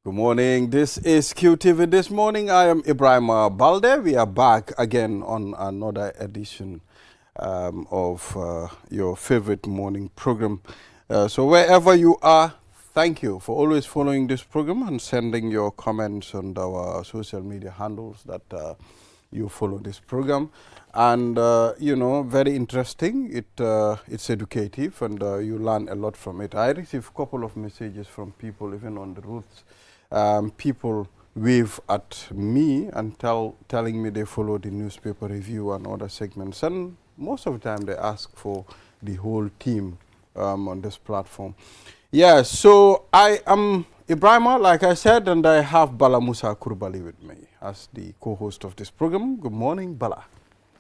Good morning. This is QTV. This morning, I am Ibrahim Balde. We are back again on another edition of your favorite morning program. So wherever you are, thank you for always following this program and sending your comments on our social media handles that you follow this program. And, very interesting. It's educative and you learn a lot from it. I received a couple of messages from people, even on the routes. People wave at me and telling me they follow the newspaper review and other segments. And most of the time they ask for the whole team on this platform. Yeah, so I am Ibrahima, like I said, and I have Bala Musa Kurbali with me as the co-host of this program. Good morning, Bala.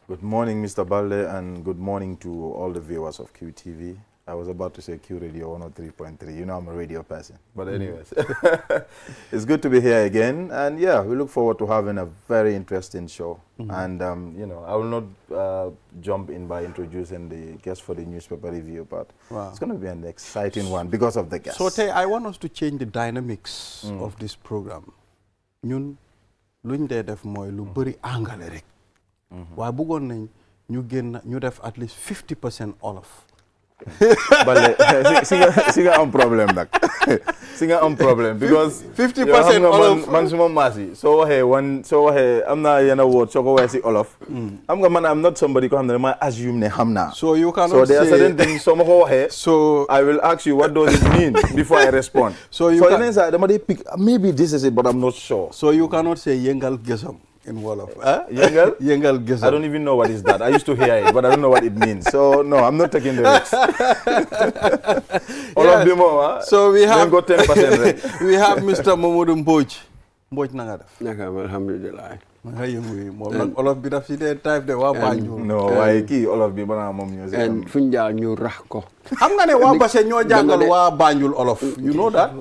Good morning, Mr. Balde, and good morning to all the viewers of QTV. I was about to say Q Radio 103.3. You know I'm a radio person. But anyways, it's good to be here again. And yeah, we look forward to having a very interesting show. And, I will not jump in by introducing the guest for the newspaper review, but it's going to be an exciting one because of the guest. So, I want us to change the dynamics of this program. Ñun luñ dé def moy lu bari angale rek. Wa bëggon nañ ñu def at least 50% Wolof. But singa am problem nak. Singa am problem because 50% Wolof man suma masi. So am na yena word so ko wasi Wolof. I'm not somebody ko xamne ma assume ne xamna. So you cannot So there are certain things so ma ko waxe. So I will ask you what does it mean before I respond. So maybe this is it but I'm not sure. So you cannot say yengal gesam in Wolof. Yengal? Yengal gesam. I don't even know what is that. I used to hear it, but I don't know what it means. So, no, I'm not taking the risk. All of them are. So, we have got 10%. We have Mr. Mamadou Mbodj. Mbodj na nga def? Naka alhamdulillah. Nga yëngu moom Wolof bi daf ci dee type de waa Banjul. No, waaye kii Wolof bi bana moom music. And fuñ jaar ñu rax ko. Xam nga ne waa Basse ñoo jàngal waa Banjul Wolof. You know that?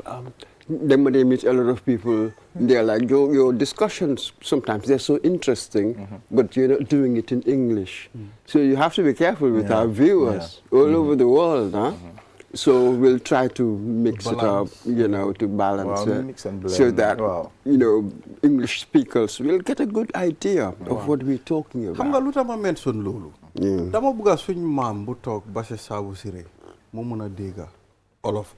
Then they meet a lot of people. They're like, your discussions, sometimes they're so interesting, but you're not doing it in English. So you have to be careful with our viewers all over the world. Huh? So we'll try to mix it up, to balance it. Mix and blend. So that, English speakers will get a good idea of what we're talking about. Xam nga lu tax ma mention loolu. Dama bëgg suñ maam bu toog Basse Saabu Siré mu mun a dégg Wolof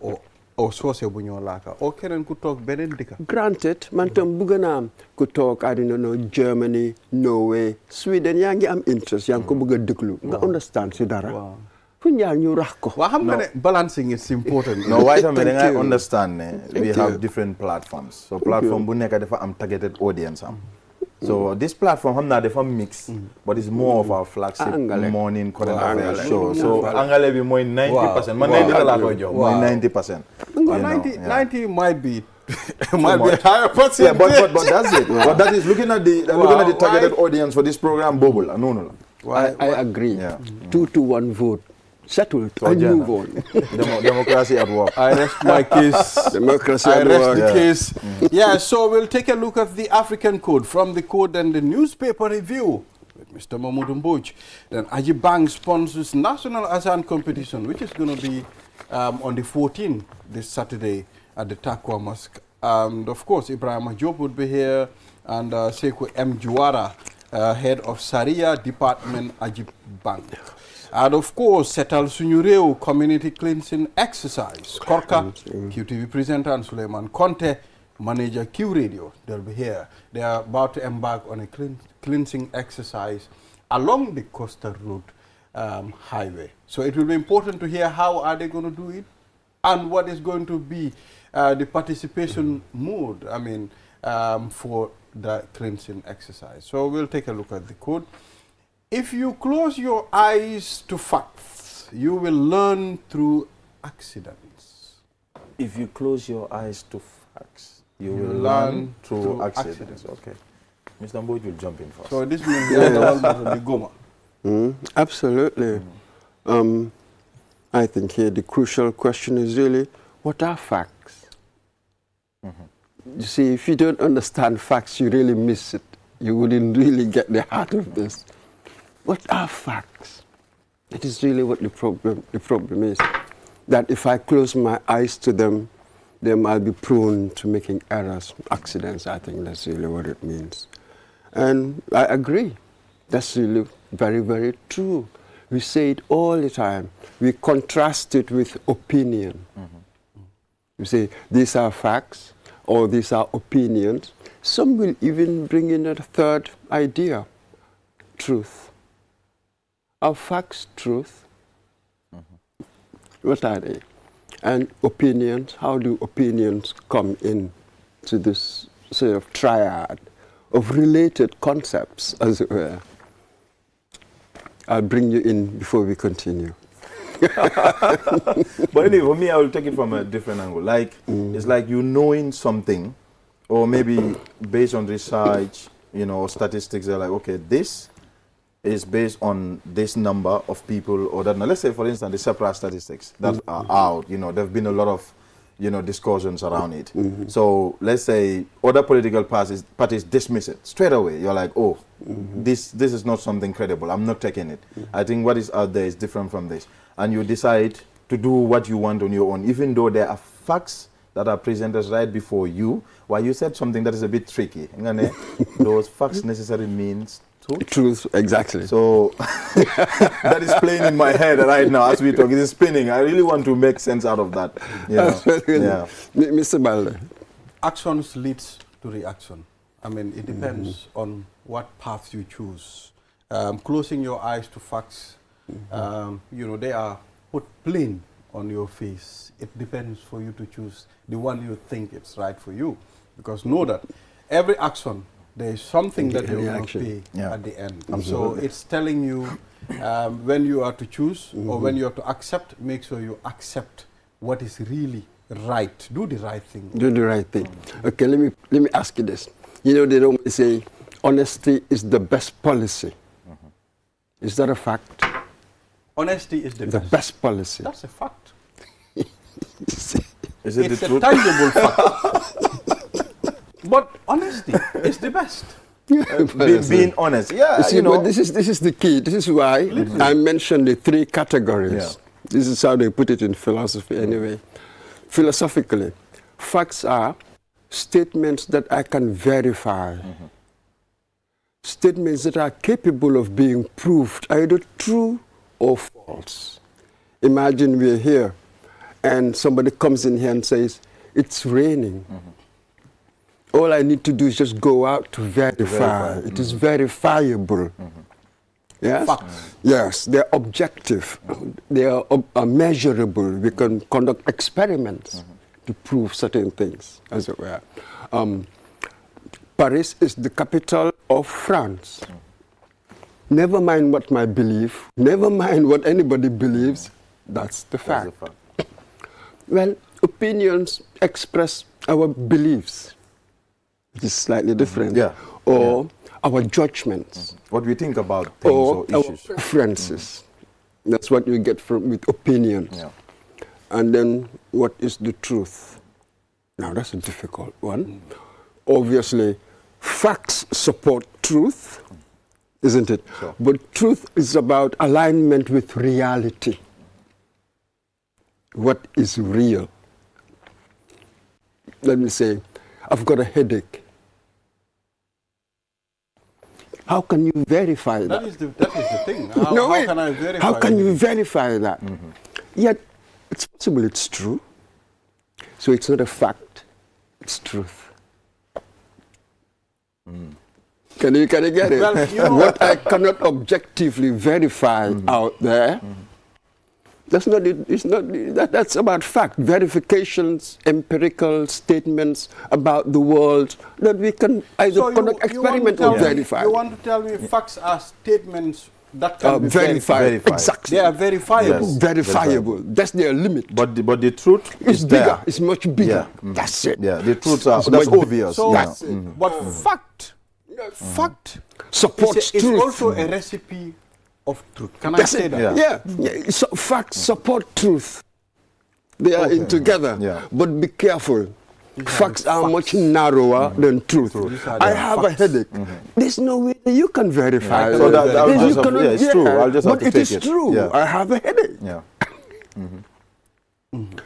o soose bu ñoo laaka o keneen ku toog beneen dëkka. Granted, man tam bëgg naa ku toog I don't know Germany, Norway, Sweden yaa ngi am interest yaa ngi ko bëgg a déglu nga understand si dara. Fu ñaar ñu rax ko. Waa xam nga ne balancing is important. No, why tamit da ngay understand ne we have different platforms. So platform bu nekk dafa am targeted audience am. So this platform xam naa dafa mix, but it's more of our flagship morning current affairs show. So angale bi mooy 90%. Man 90 la koy jox. Mooy 90%. 90 might be a higher percentage. Yeah, but that's it. But that is looking at the targeted audience for this program bubble. No. I agree. 2-1 vote. Settled. I move on. Democracy at work. I rest my case. Democracy I at rest work. the case. Yeah, so we'll take a look at the African code from the code and the newspaper review with Mr. Mamadou Mbodj. Then Aji Bank sponsors National Azan competition, which is going to be on the 14th, this Saturday at the Takwa Mosque. And of course, Ibrahim Job would be here, and Sekou M. Juara, head of Sharia Department, Aji Bank. And of course, Setal Sunyureu community cleansing exercise. Korka, QTV presenter, and Suleiman Conte, manager Q Radio. They'll be here. They are about to embark on a cleansing exercise along the Coastal Road highway. So it will be important to hear how are they going to do it and what is going to be the participation mode, for the cleansing exercise. So we'll take a look at the code. If you close your eyes to facts, you will learn through accidents. If you close your eyes to facts, you will learn through accidents. Okay. Mr. Mbodj will jump in first. So this means the Goma. Absolutely. I think here the crucial question is really, what are facts? You see, if you don't understand facts, you really miss it. You wouldn't really get the heart of this. What are facts? It is really what the problem is. That if I close my eyes to them, they might be prone to making errors, accidents. I think that's really what it means. And I agree. That's really very, very true. We say it all the time. We contrast it with opinion. We say, these are facts, or these are opinions. Some will even bring in a third idea, truth. Are facts truth? What are they? And opinions, how do opinions come in to this sort of triad of related concepts, as it were? I'll bring you in before we continue. But anyway, for me, I will take it from a different angle. Like, it's like you knowing something, or maybe based on research, you know, or statistics, they're like, okay, this is based on this number of people, or that. Now, let's say, for instance, the separate statistics that are out, you know, there have been a lot of, you know, discussions around it. So let's say other political parties dismiss it straight away. You're like, oh, this is not something credible. I'm not taking it. I think what is out there is different from this. And you decide to do what you want on your own, even though there are facts that are presented right before you. While you said something that is a bit tricky. Those facts necessarily means truth. Truth, exactly. So that is playing in my head right now as we talk. It is spinning. I really want to make sense out of that. You know? Yeah. Mr. Balde. Actions leads to reaction. I mean, it depends on what path you choose. Closing your eyes to facts, you know, they are put plain on your face. It depends for you to choose the one you think it's right for you. Because know that every action, there is something that you're going to pay at the end. So it's telling you when you are to choose or when you are to accept, make sure you accept what is really right. Do the right thing. Do the right thing. Okay, let me ask you this. You know, they don't say honesty is the best policy. Is that a fact? Honesty is the best policy. That's a fact. Is it it's the a truth? tangible fact. But honesty is the best. Being honest. Yeah, see, you know. but this is the key. This is why I mentioned the three categories. Yeah. This is how they put it in philosophy anyway. Philosophically, facts are statements that I can verify. Statements that are capable of being proved, either true or false. Imagine we're here and somebody comes in here and says, it's raining. All I need to do is just go out to verify. It is verifiable. Yes? Facts. Yes, they're objective. They are measurable. We can conduct experiments to prove certain things, as it were. Paris is the capital of France. Never mind what my belief, never mind what anybody believes, that's the fact. Well, opinions express our beliefs. It is slightly different. Or our judgments. What we think about things or issues. Our preferences. That's what you get from with opinions. And then what is the truth? Now that's a difficult one. Obviously, facts support truth, isn't it? Sure. But truth is about alignment with reality. What is real? Let me say, I've got a headache. How can you verify that? That is the thing. How can I verify How can it? you verify that? Yet, it's possible it's true. So it's not a fact, it's truth. Can you get it? Well, you know, what I cannot objectively verify out there, that's not it. It's not that's about fact. Verifications, empirical statements about the world that we can either conduct experiment or verify. You want to tell me facts are statements that can be verified. Exactly. They are verifiable. Yes. Verifiable. That's their limit. But the truth It's is bigger. there. It's much bigger. Yeah. That's it. Yeah, the truths are It's that's much obvious. So, yeah. but fact Supports it's truth. also a recipe of truth. Can I say that? Yeah. So facts support truth. They are in together. Yeah. But be careful. Facts are facts. much narrower than truth. I have a headache. There's no way that you can verify So it. it's true. I'll just have but to it take is it. true. Yeah. I have a headache. Yeah.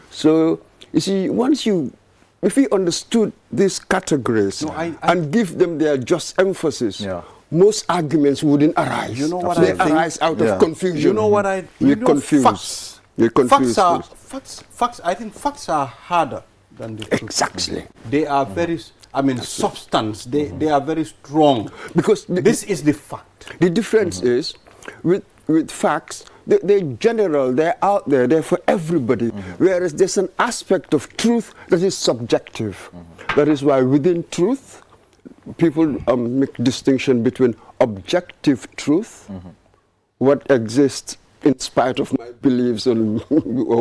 So, you see, once you if we understood these categories No, and give them their just emphasis, Yeah. most arguments wouldn't arise. You know what they I think? arise out Yeah. of confusion. You know what I? You're You know, confused. facts. You're confused. Facts. I think facts are harder than the truth. Exactly. They are very. I mean, substance. They are very strong. Because This is the fact. the difference is with facts, they're general, they're out there, they're for everybody. Whereas there's an aspect of truth that is subjective. That is why within truth, people make distinction between objective truth, what exists in spite of my beliefs or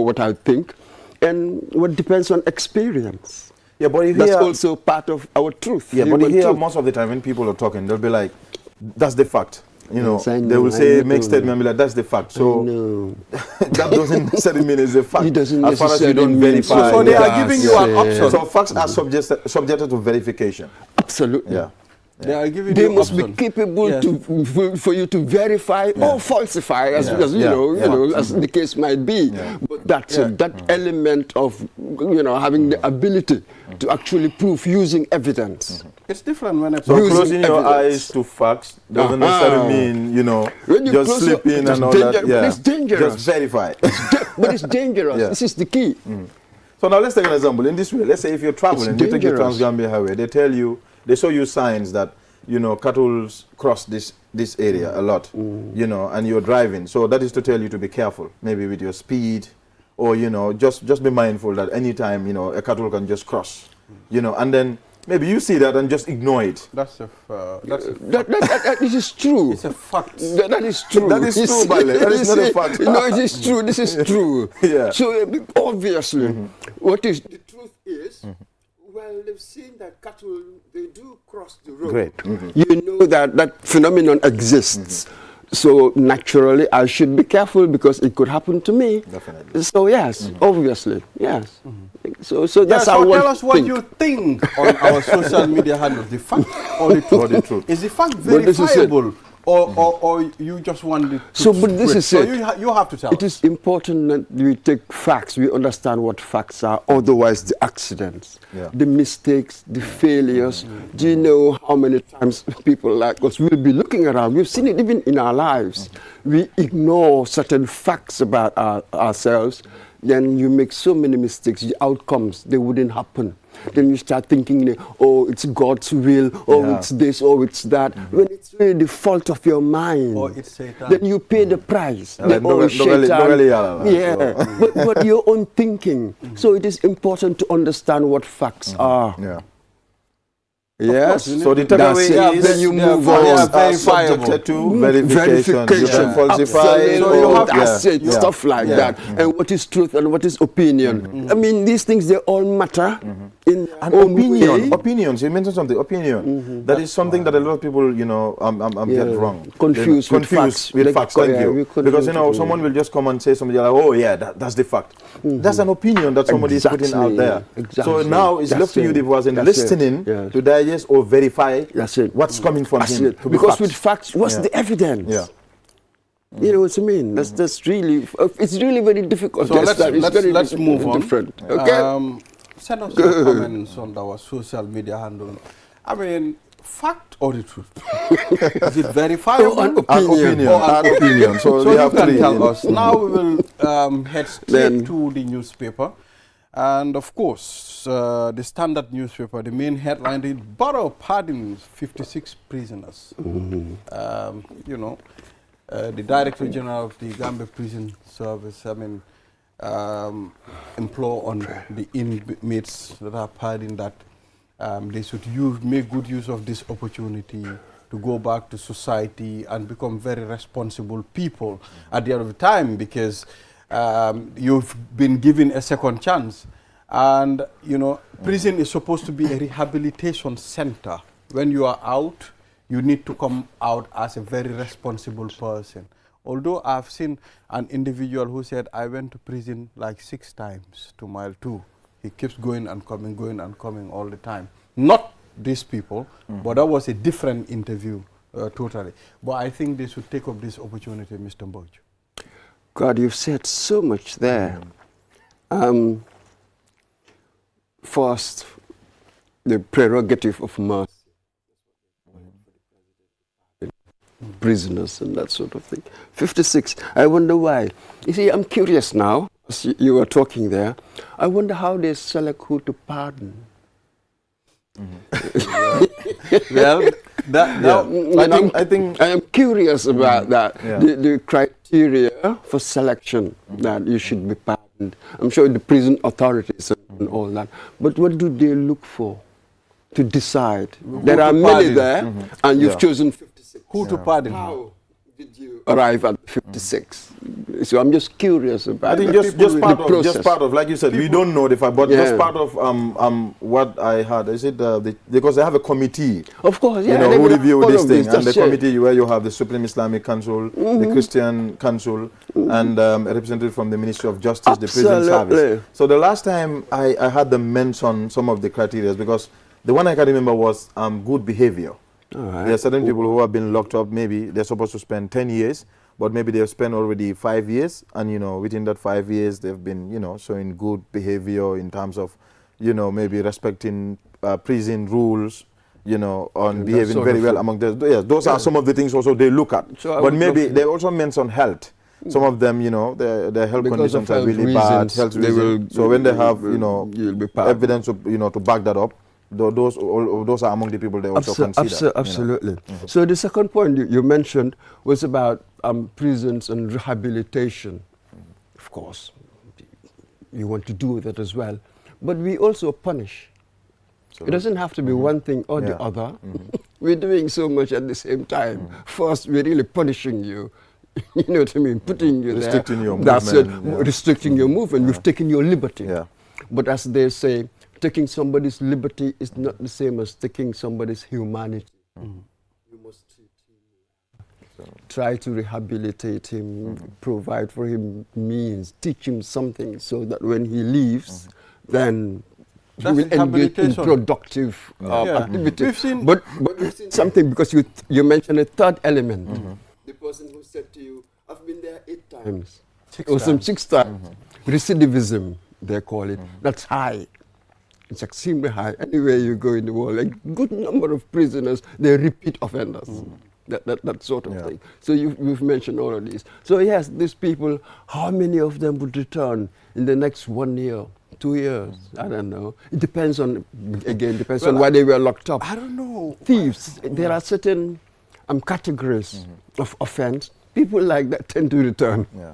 what I think, and what depends on experience. Yeah, but you That's hear, also part of our truth. yeah, but you human hear truth. most of the time when people are talking, they'll be like, "That's the fact." You know, Yes, I they know, will I say, know. make statement, be like, "That's the fact." So No. that doesn't necessarily mean it's a fact. It doesn't as far as you necessarily don't mean verify. So they are Yes, giving you an yeah. option. So facts are subjected to verification. Absolutely. Yeah. They are giving They you must option. be capable Yes. for you to verify or falsify, as, Yeah. as you Yeah. know, Yeah. as the case might be. But that's Yeah. that element of having the ability to actually prove using evidence. It's different when a So Using closing your evidence. eyes to facts doesn't necessarily mean, When you just close your- sleeping that's and all that. danger- Yeah. it's dangerous. Just verify. But it's dangerous. Yeah. This is the key. So now let's take an example. In this way, let's say if you're traveling, It's you take the dangerous. Trans-Gambia Highway, they show you signs that, cattle cross this area a lot, and you're driving. So that is to tell you to be careful, maybe with your speed, or, just be mindful that anytime, a cattle can just cross, and then maybe you see that and just ignore it. That's a This is true. it's a fact. That is true. That is You true, see- Bale. That is you not a see, fact. No, it is true. This is true. Yeah. So obviously, what is the truth is, well, they've seen that cattle, they do cross the road. Great. You know that phenomenon exists. So naturally, I should be careful because it could happen to me. Definitely. So yes, obviously, yes. So Yeah, that's so how tell one us what you think on our social media handles. The fact or the truth? Or the truth. Is the fact Well, this is it. verifiable, or you just want it? So, but this is so it. you have to tell It us. is important that we take facts, we understand what facts are, otherwise the accidents, Yeah. the mistakes, the failures. Do you know how many times people like us will be looking around? We've seen it even in our lives. We ignore certain facts about ourselves, then you make so many mistakes, the outcomes, they wouldn't happen. Then you start thinking, oh, it's God's will, or Yeah. it's this, or it's that, when it's really the fault of your mind. Or it's Satan. Then you pay the price. Like, The old nobody Shaitan. yala, Yeah, but your own thinking. So it is important to understand what facts are. Yeah. Yes. you need So the to- takeaway That's it. is Then you they are move they are on. are verifiable. subjected to verification. You Verification. can falsify. Absolutely. So you have- That's it. Yeah. Stuff like Yeah. that. And what is truth and what is opinion. I mean, these things, they all matter in their And own opinion, way. opinions. You mentioned something. Opinion. That is something that a lot of people, get wrong. Confused with facts. With They- facts. yeah, Thank you. we confuse Because it, someone will just come and say something like, "Oh yeah, that's the fact." That's an opinion that somebody is putting out Exactly. there. So Exactly. now it's That's left to you, it. the viewers, in That's it. listening Yes. to digest or verify That's it. what's coming from That's him. it. to be Because facts. with facts, what's Yeah. the evidence? Yeah. You know what I mean? That's really, it's really very difficult. So to let's establish. Very let's move on. different. Okay. Send us your comments on our social media handle. I mean, fact or the truth? Is it verifiable? Oh, an An opinion. opinion. Or An opinion. So, So we you have can three. tell us. Now we will head straight Then- to the newspaper. And of course, the Standard newspaper, the main headline is Borough pardons 56 prisoners. The Director General of the Gambia Prison Service, implore on the inmates that are pardoned that they should make good use of this opportunity to go back to society and become very responsible people at the end of the time, because you've been given a second chance. And, prison is supposed to be a rehabilitation center. When you are out, you need to come out as a very responsible person. Although I've seen an individual who said, I went to prison like 6 times to Mile 2. He keeps going and coming all the time. Not these people, but that was a different interview totally. But I think they should take up this opportunity, Mr. Mboj. God, you've said so much there. first, the prerogative of mercy, prisoners and that sort of thing. 56, I wonder why. You see, I'm curious now, as you were talking there, I wonder how they select who to pardon. Well, I think I am curious about that, Yeah. the criteria for selection that you should be pardoned. I'm sure the prison authorities and all that, but what do they look for to decide? There are to many pardon. there, and you've Yeah. chosen 56. Who to pardon? How did you arrive at 56? So I'm just curious about I think that. just part of, like you said, we don't know the fact, but Yeah. just part of what I heard. Is it because they have a committee, Of course, yeah. you know, they who will have review all this of thing, and the that's it. committee where you have the Supreme Islamic Council, the Christian Council, and a representative from the Ministry of Justice, the Prison Absolutely. Service. So the last time I had them mention some of the criteria, because the one I can remember was good behavior. All right. There are certain people who have been locked up. Maybe they're supposed to spend 10 years, but maybe they've spent already 5 years, and you know, within that 5 years, they've been, you know, showing good behavior in terms of, you know, maybe respecting prison rules, you know, on And that behaving sort very of well thing. among the. Yeah, those are some of the things also they look at. So I but would maybe love to- they also mention health. Some of them, you know, their health Because of conditions are health really bad. reasons, Health they reasons. will- So when they have, you know, you'll be pardoned. evidence, you know, to back that up, those are among the people they also consider. you know. Absolutely. So the second point you mentioned was about prisons and rehabilitation. Of course, you want to do that as well. But we also punish. It doesn't have to be one thing or the Yeah. other. We're doing so much at the same time. First, we're really punishing you. You know what I mean? Putting you Restricting there. your That's it. movement, yeah. Restricting your movement. We've taken your liberty. Yeah. But as they say, taking somebody's liberty is not the same as taking somebody's humanity. You must treat him. Try to rehabilitate him, provide for him means, teach him something so that when he leaves, then he That's will engage in rehabilitation. productive Yeah. activity. We've seen- but we've seen something, because you mentioned a third element. The person who said to you, I've been there 8 times. Or some 6 times. Recidivism, they call it. That's high. It's extremely high. Anywhere you go in the world, a good number of prisoners, they're repeat offenders. That sort of Yeah. thing. So you've mentioned all of these. So yes, these people, how many of them would return in the next 1 year, 2 years? I don't know. It depends on, again, depends on why they were locked up. I don't know. Thieves, there are certain categories of offense. People like that tend to return. Yeah.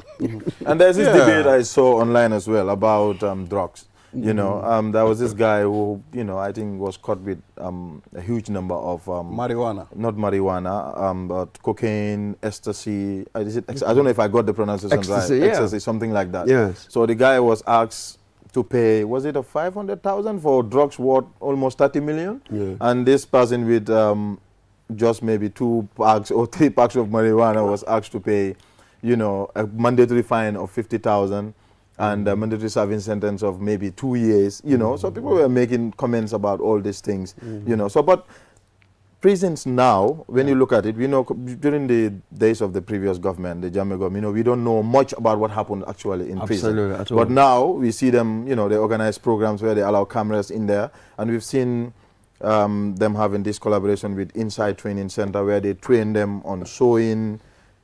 And there's this Yeah. debate I saw online as well about drugs. You know, there was this guy who, you know, I think was caught with a huge number of Marijuana. not marijuana, but cocaine, ecstasy. I don't know if I got the pronunciation Ecstasy, right. yeah. Ecstasy, something like that. Yes. So the guy was asked to pay, was it a 500,000 for drugs worth almost 30 million? Yeah. And this person with just maybe 2 packs or 3 packs of marijuana was asked to pay, you know, a mandatory fine of 50,000 and a mandatory serving sentence of maybe 2 years, you know. So people were making comments about all these things, you know. So, but prisons now, when you look at it, we know during the days of the previous government, the Jammeh government, you know, we don't know much about what happened actually in Absolutely, prison. at all. But now we see them, you know, they organize programs where they allow cameras in there, and we've seen them having this collaboration with Inside Training Center where they train them on sewing,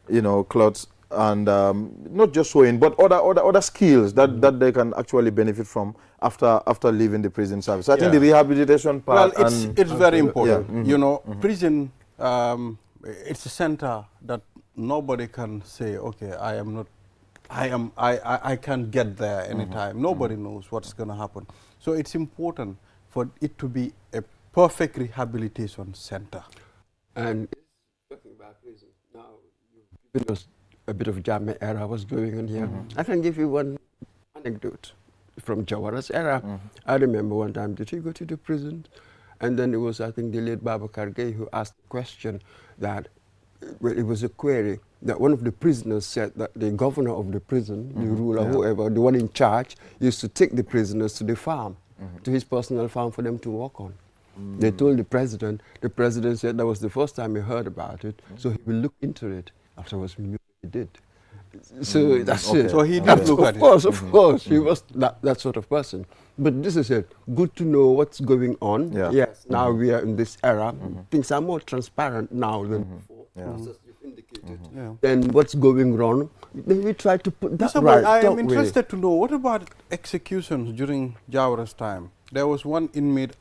you know, clothes, and not just sewing, but other skills that they can actually benefit from after leaving the prison service. So I think Yeah. the rehabilitation part. Well, and it's very important. Yeah. You know, prison, it's a center that nobody can say, okay, I can't get there anytime. Nobody knows what's going to happen. So it's important for it to be a perfect rehabilitation center. And talking about prison, now you've given us a bit of Jammeh era, what's going on here. I can give you one anecdote from Jawara's era. I remember one time, did he go to the prison? And then it was, I think, the late Babakar Gaye who asked the question that, well, it was a query that one of the prisoners said that the governor of the prison, the ruler, whoever, the one in charge, used to take the prisoners to the farm, to his personal farm for them to work on. They told the president said that was the first time he heard about it, so he will look into it. Afterwards, he did. So that's okay. it. So he did look at it. Of course, he was that sort of person. But this is it. Good to know what's going on. Yeah. Yes, now we are in this era. Things are more transparent now than before. Yeah. As you've indicated. Yeah. And what's going wrong, then we try to put that Mr. right. Boyd, I am that way. interested to know, what about executions during Jawara's time? There was one inmate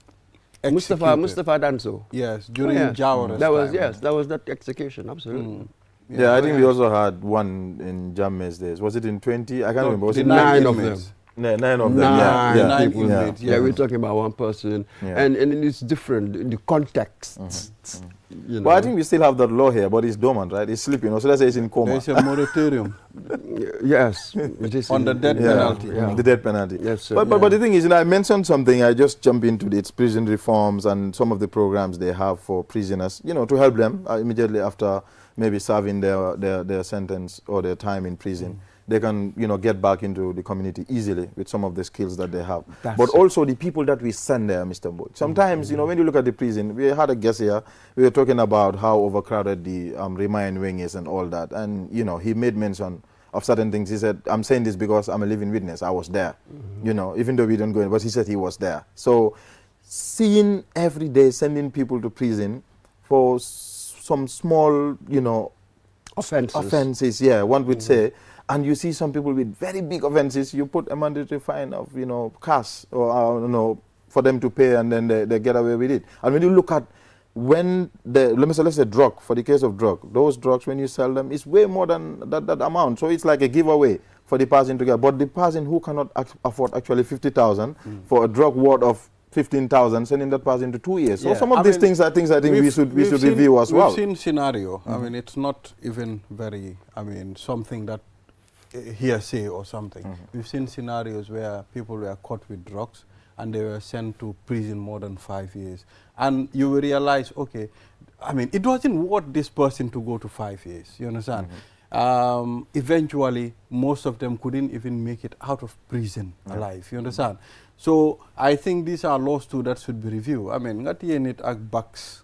executed. Mustafa Danso. Yes, during yes. Jawara's That was, time. yes, that was that execution, absolutely. Yeah, I think we also had one in Jammeh's days. Was it in 20? I can't remember. Was the it 9 of inmates. them. 9 of them? Nine Yeah, Nine people. inmates, Yeah, yes. we're talking about one person, Yeah. and it's different. The context, you know. But I think we still have that law here, but it's dormant, right? It's sleeping. So let's say it's in coma. There's a moratorium yes, it is on the in- death Yeah, penalty. Yeah. the death penalty. Yes, sir. But the thing is, I mentioned something. I just jump into its prison reforms and some of the programs they have for prisoners, to help them immediately after maybe serving their sentence or their time in prison. They can, get back into the community easily with some of the skills that they have. That's But it. also the people that we send there, Mr. Boyd. Sometimes, when you look at the prison, we had a guest here, we were talking about how overcrowded the Remind wing is and all that. And, he made mention of certain things. He said, I'm saying this because I'm a living witness. I was there, even though we don't go in, but he said he was there. So seeing every day, sending people to prison for some small, offenses, yeah, one would say, and you see some people with very big offenses, you put a mandatory fine of, cash or, I don't know, for them to pay, and then they get away with it. And when you look at when let's say drug, for the case of drug, those drugs, when you sell them, it's way more than that amount. So it's like a giveaway for the person to get. But the person who cannot afford actually 50,000 for a drug worth of 15,000, sending that person to 2 years. So Yeah. some of these things I think we should review as well. We've seen scenario. I mean, it's not even very, something that hearsay or something. We've seen scenarios where people were caught with drugs and they were sent to prison more than 5 years. And you will realize, okay, it wasn't worth this person to go to 5 years, you understand? Eventually, most of them couldn't even make it out of prison alive, you understand? So I think these are laws too that should be reviewed. Ngat yenit ak bucks.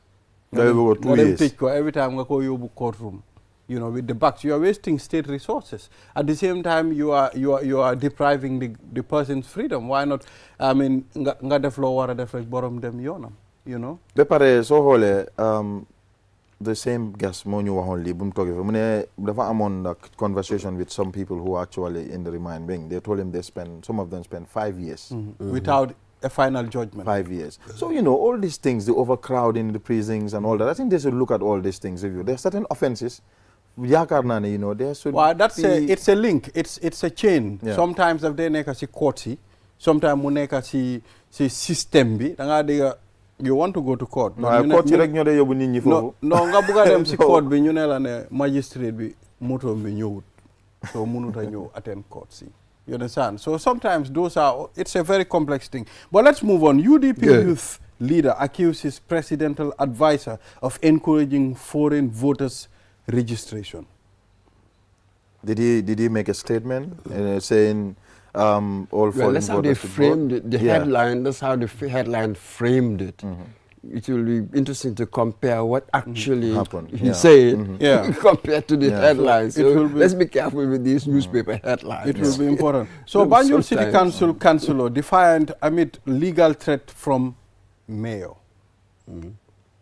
They will go 2 years. Every time nga ko yobu courtroom, with the bucks, you are wasting state resources. At the same time, you are depriving the person's freedom. Why not? Nga def lo wara def rek borom dem yonam, Bepare so hole the same guest mo ñu waxon li bu mu toge fa mu ne dafa amone that conversation with some people who are actually in the remand wing. They told him some of them spend 5 years without a final judgment. 5 years. So all these things, the overcrowding in the prisons and all that, I think they should look at all these things. There are certain offenses yaakaar naa ne there should that's it's a link, it's a chain. Yeah. Sometimes if they nekk si court si, sometimes mu nekk si system bi da nga dégg you want to go to court. No, court yi rek ñoo dee yóbbu nit ñi foofu. No, nga bugg a dem si court bi ñu ne la ne magistrate bi moto bi ñëwut, so mënut a ñëw attend court si. You understand? So sometimes it's a very complex thing. But let's move on. UDP youth leader accuses presidential advisor of encouraging foreign voters registration. Did he make a statement saying all foreign that's how they voters should framed vote? it. The headline, that's how the headline framed it. It will be interesting to compare what actually happened. he Yeah. said Yeah. compared to the headline. So So it will be- let's be careful with these newspaper headlines. It will be important. So No, Banjul City sometimes. Council councillor defiant amid legal threat from mayor.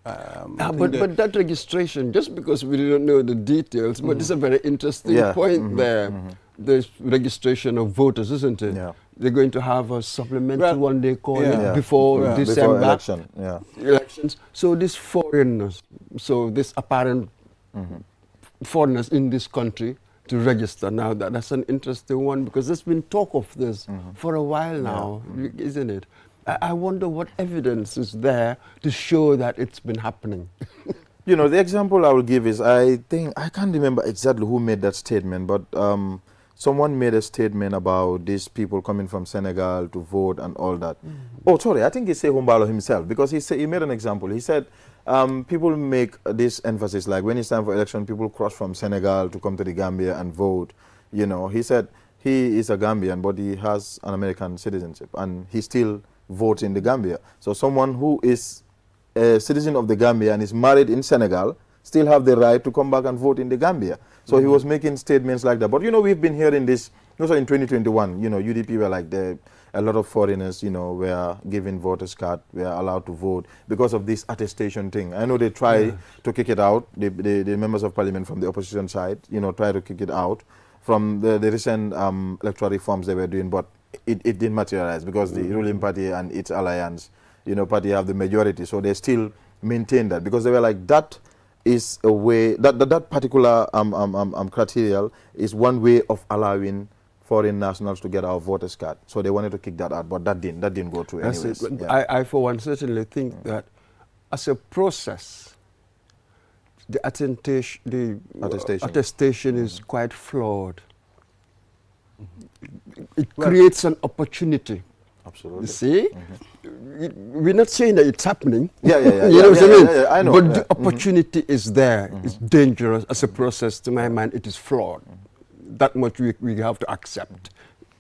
I think But that registration, just because we don't know the details, but it's a very interesting point there. The registration of voters, isn't it? Yeah. They're going to have a supplementary Well, one, they call yeah. it, before Yeah. December. Before election, yeah. Elections. So these foreigners, so this apparent foreigners in this country to register now, that's an interesting one because there's been talk of this for a while now, isn't it? I wonder what evidence is there to show that it's been happening. The example I will give is, I can't remember exactly who made that statement, but someone made a statement about these people coming from Senegal to vote and all that. Oh, sorry, I think he said Humbalo himself, because he made an example. He said people make this emphasis, like when it's time for election, people cross from Senegal to come to the Gambia and vote. He said he is a Gambian, but he has an American citizenship, and he still votes in the Gambia. So someone who is a citizen of the Gambia and is married in Senegal still have the right to come back and vote in the Gambia. So he was making statements like that. But, you know, we've been hearing this, also in 2021, you know, UDP were like a lot of foreigners, you know, were given voters card, were allowed to vote because of this attestation thing. I know they try to kick it out, the members of parliament from the opposition side, you know, try to kick it out from the recent electoral reforms they were doing, but it didn't materialize because the ruling party and its alliance, you know, party have the majority, so they still maintain that because they were like, that is a way, that particular criteria is one way of allowing foreign nationals to get our voters card. So they wanted to kick that out, but that didn't go through anyways. Yeah. I, for one, certainly think that as a process, the attestation is quite flawed. It creates an opportunity. Absolutely. You see? We're not saying that it's happening. Yeah. You know what I mean? I know. But the opportunity is there. It's dangerous. As a process, to my mind, it is flawed. That much we have to accept.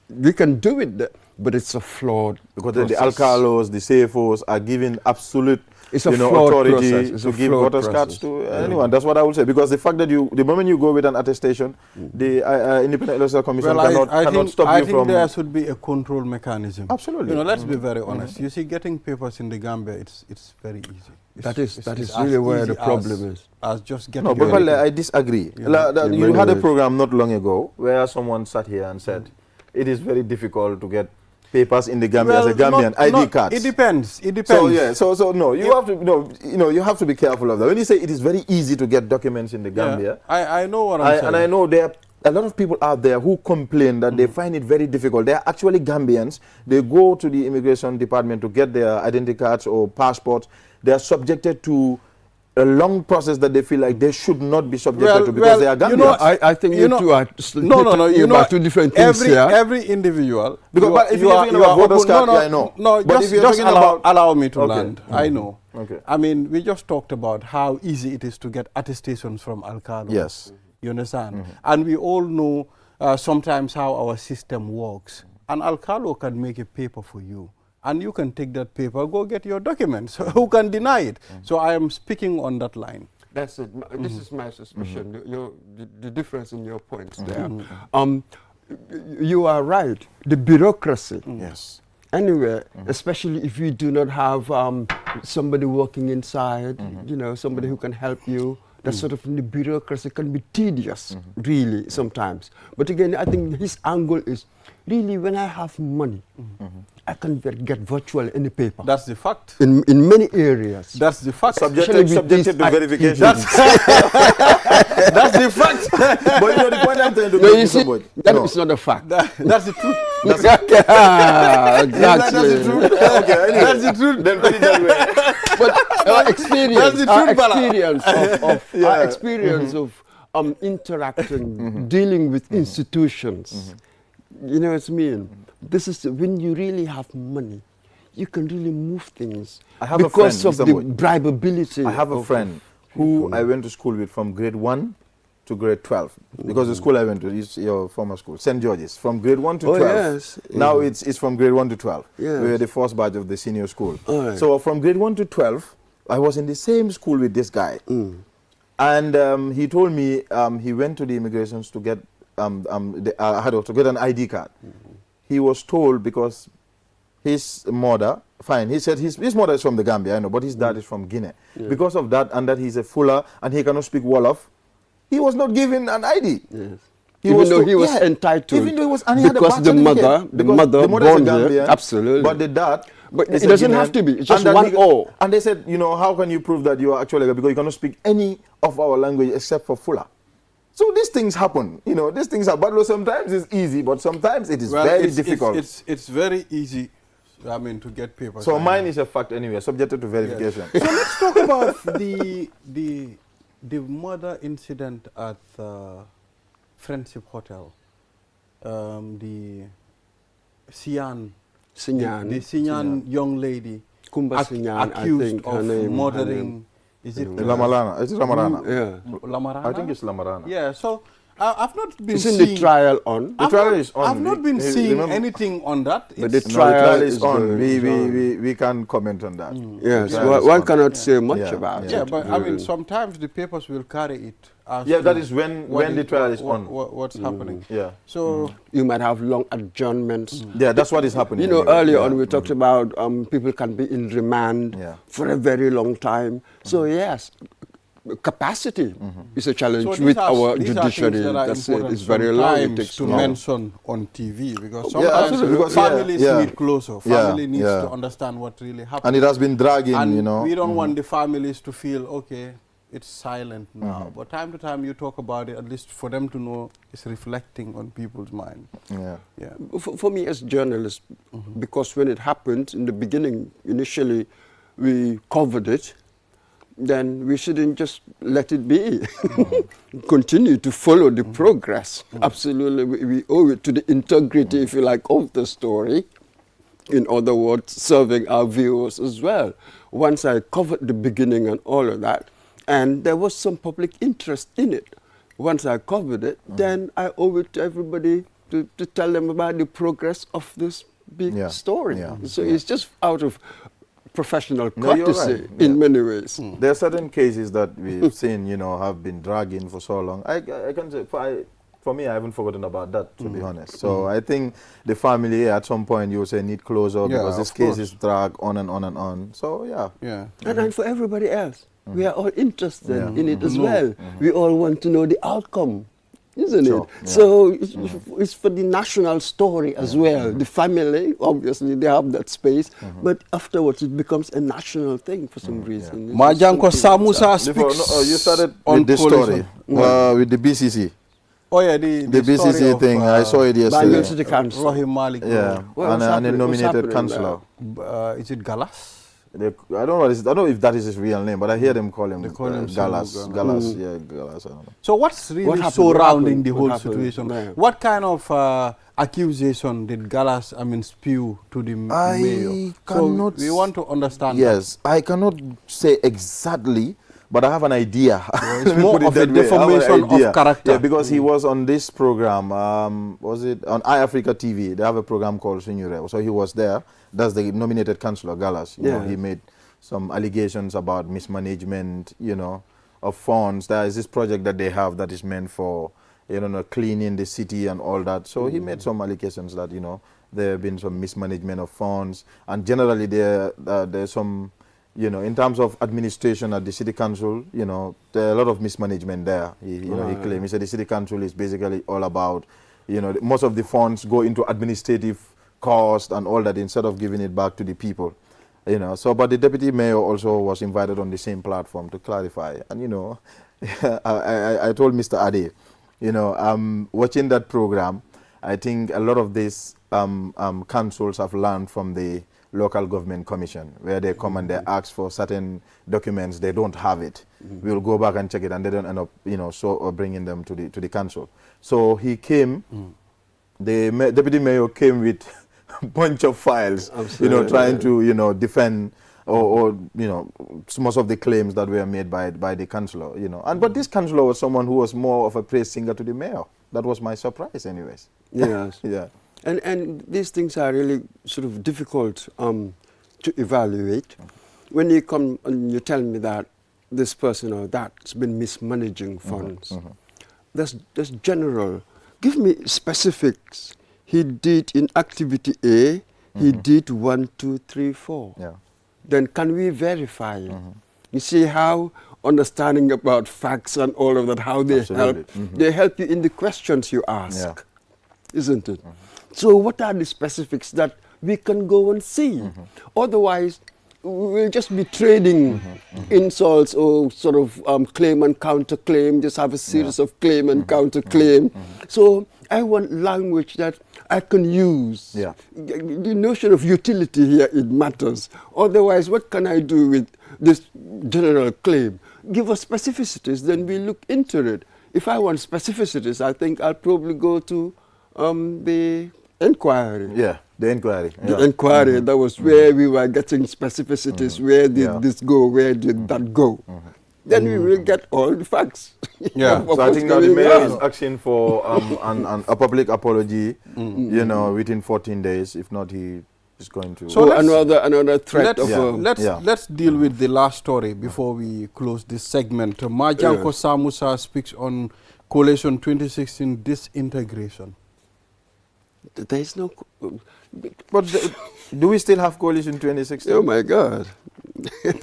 We can do it, but it's a flawed because process. the alcalos, the CFOs are given absolute authority to give voters cards to anyone. That's what I would say. Because the fact that the moment you go with an attestation, the Independent Electoral Commission cannot stop you from... I think there should be a control mechanism. Absolutely. You know, let's be very honest. You see, getting papers in the Gambia, it's very easy. That is really where the problem is. As just getting... No, but I disagree. You had a program not long ago where someone sat here and said, it is very difficult to get papers in the Gambia as a Gambian ID cards. It depends. It depends. So yeah. So no. You have to you have to be careful of that. When you say it is very easy to get documents in the Gambia, I know what I'm saying. And I know there are a lot of people out there who complain that they find it very difficult. They are actually Gambians. They go to the immigration department to get their identity cards or passports. They are subjected to a long process that they feel like they should not be subjected to because they are Gambians. You know, I think you two are two different things here. Every individual. Because if you're talking about voters card, I know. No, but just allow me to land. I know. Okay. I mean, we just talked about how easy it is to get attestations from Alcalo. Yes. You understand? And we all know sometimes how our system works. And Alcalo can make a paper for you. And you can take that paper, go get your documents. Who can deny it? So I am speaking on that line. That's it. This is my suspicion. The difference in your points there. You are right. The bureaucracy. Yes. Anyway, especially if you do not have somebody working inside, you know, somebody who can help you. That sort of the bureaucracy can be tedious, really, sometimes. But again, I think his angle is, really, when I have money, I can get virtually any paper. That's the fact. In many areas. That's the fact. Subjected to verification. That's the fact. But you know, the point I'm trying to make is not a fact. That's the truth. Exactly. That's the truth. Okay, anyway. That's the truth. Then put it that way. But our experience, our experience of interacting, dealing with institutions, you know what I mean? This is when you really have money, you can really move things because of the bribeability. I have a friend who I went to school with from grade 1 to grade 12 because the school I went to is your former school, St. George's, from grade 1 to 12. Yes. Now it's from grade 1 to 12. Yes. We were the first batch of the senior school. Right. So from grade 1 to 12, I was in the same school with this guy. And he told me he went to the immigrations to get to get an ID card. He was told because his mother, he said his mother is from the Gambia, I know, but his dad is from Guinea. Yeah. Because of that, and that he's a Fuller and he cannot speak Wolof, he was not given an ID. Yes. Even though he was entitled. Even though he was, and he because had the mother born here, absolutely. But the dad. But it doesn't have to be. It's just one O. And they said, you know, how can you prove that you are actually, because you cannot speak any of our language except for Fuller. So these things happen, you know, these things are, but sometimes it's easy, but sometimes it is very difficult. It's very easy, I mean, to get papers. So mine is a fact anyway, subjected to verification. Yes. So let's talk about the murder incident at Friendship Hotel. The Sinyan young lady accused of murdering. Is it Lamarana? Is it Lamarana? Yeah. Lamarana? I think it's Lamarana. Yeah, so I've not been Isn't seeing... the trial on? The trial is on. I've not been Hey, seeing remember- anything on that. But the It's- No, the trial trial is is on. going We can't comment on that. Yes, The trial is one on. cannot say much Yeah, about yeah, it. but I mean, really. sometimes the papers will carry it. As Yeah, to that is when what the trial is on. What's happening. Yeah. So, You might have long adjournments. Yeah, that's what is happening. You know, anyway. earlier Yeah. on we talked about people can be in remand Yeah. for a very long time. So yes, capacity is a challenge so with these are, our these are judiciary. things that are That's it. important It's very long. It sometimes takes to long. mention on TV because Yeah, sometimes absolutely, because, families yeah. need closer. Yeah, Family needs yeah. to understand what really happened. And it has been dragging, And you know. we don't want the families to feel, okay, it's silent now. But time to time you talk about it, at least for them to know it's reflecting on people's mind. Yeah. Yeah. For me as journalists, because when it happened in the beginning, initially we covered it, then we shouldn't just let it be. Continue to follow the progress. Absolutely, we owe it to the integrity, if you like, of the story. In other words, serving our viewers as well. Once I covered the beginning and all of that, and there was some public interest in it. Once I covered it, then I owe it to everybody to tell them about the progress of this big Yeah, story. yeah, So it's just out of professional No, you're courtesy right, in yeah. many ways. There are certain cases that we've seen, you know, have been dragging for so long. I can say, for me, I haven't forgotten about that, to be honest. So I think the family, at some point, you will say, need closure Yeah, because this of case course. is dragged on and on and on. So, yeah. Yeah. And for everybody else, we are all interested Yeah. in it as No. well. We all want to know the outcome, isn't Sure, it? yeah. So it's for the national story as well. The family, obviously, they have that space, but afterwards it becomes a national thing for some reason. It's just Majanko something that's Samusa Before, speaks you started on with this coalition. story, with the BCC. Oh yeah, The story BCC of, thing, I saw it Banjul yesterday. City Council. Rahim Malik. Yeah, What was and a happening? What's nominated happening councillor. Is it Galas? I don't know I don't know if that is his real name, but I hear them call him, They call him Galas. Samu Galas, yeah, Galas. I don't know. So what's really What happened? What surrounding happened? the What whole happened? situation? Yeah. What kind of accusation did Galas, spew to the I mayor? cannot So we want to understand. Yes, I cannot say exactly, but I have an idea. it's Let me more put it of a that way. I have an defamation of idea. character. Yeah, because he was on this program, was it on iAfrica TV? They have a program called Signore. So he was there. That's the nominated councillor, Galas. You know, Yeah. he made some allegations about mismanagement, you know, of funds. There is this project that they have that is meant for, you know, cleaning the city and all that. So he made some allegations that, you know, there have been some mismanagement of funds. And generally there's some, you know, in terms of administration at the city council, you know, there are a lot of mismanagement there. He claimed, he said the city council is basically all about, you know, most of the funds go into administrative cost and all that instead of giving it back to the people. You know, so, but the deputy mayor also was invited on the same platform to clarify. And, you know, I told Mr. Ade, you know, watching that program, I think a lot of these councils have learned from the local government commission, where they come and they ask for certain documents, they don't have it. We'll go back and check it, and they don't end up, you know, bringing them to the council. So he came, the deputy mayor came with a bunch of files, you know, trying to, you know, defend or you know, most of the claims that were made by the councillor, you know. But this councillor was someone who was more of a praise singer to the mayor. That was my surprise, anyways. Yes. Yeah. And these things are really sort of difficult to evaluate. When you come and you tell me that this person or that's been mismanaging funds, that's general. Give me specifics. He did in activity A, he did 1, 2, 3, 4. Yeah. Then can we verify it? You see how understanding about facts and all of that, how they Absolutely. help. They help you in the questions you ask, Yeah. isn't it? So what are the specifics that we can go and see? Otherwise, we'll just be trading insults or sort of claim and counterclaim, just have a series of claim and counterclaim. So I want language that I can use. Yeah. The notion of utility here, it matters. Otherwise, what can I do with this general claim? Give us specificities, then we look into it. If I want specificities, I think I'll probably go to the inquiry. Yeah, the inquiry. The Yeah. inquiry, that was where we were getting specificities. Where did this go? Where did that go? then we will get all the facts. Yeah. of So I what's think now the going mayor is on. asking for a public apology, you know, within 14 days. If not, he is going to. So Oh, let's- another threat Let's, of let's deal with the last story before we close this segment. Majanko Samusa speaks on Coalition 2016 disintegration. there is no. But do we still have coalition 2016? Oh my God!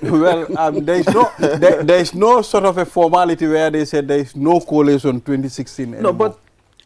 Well, there is no sort of a formality where they said there is no Coalition 2016 anymore. No, but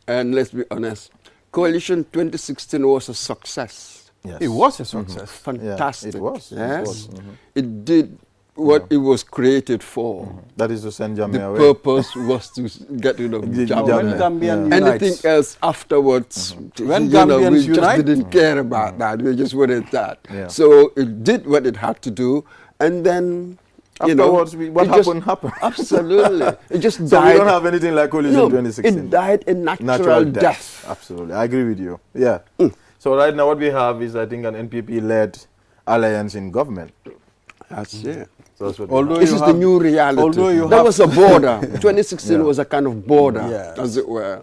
And let's be honest, Coalition 2016 was a success. yes. it was a success. Fantastic. it was. It Yes, was. it did what it was created for. That is to send The Jamia away. purpose was to get rid of The Jammeh. When Jammeh. Gambian Yeah. unites, Anything else afterwards, When you know, we Gambians just unite- didn't care about that. We just wanted that. Yeah. So it did what it had to do, and then you know, Afterwards, what it just- happened. Absolutely, it just So died. we don't have anything like coalition no, 2016. it died a natural death. Absolutely, I agree with you. Yeah. So right now, what we have is, I think, an NPP-led alliance in government. That's it. So that's what we Although have. This you is the have- new reality. although you that have- was a border. 2016 Yeah. was a kind of border, Yes. as it were.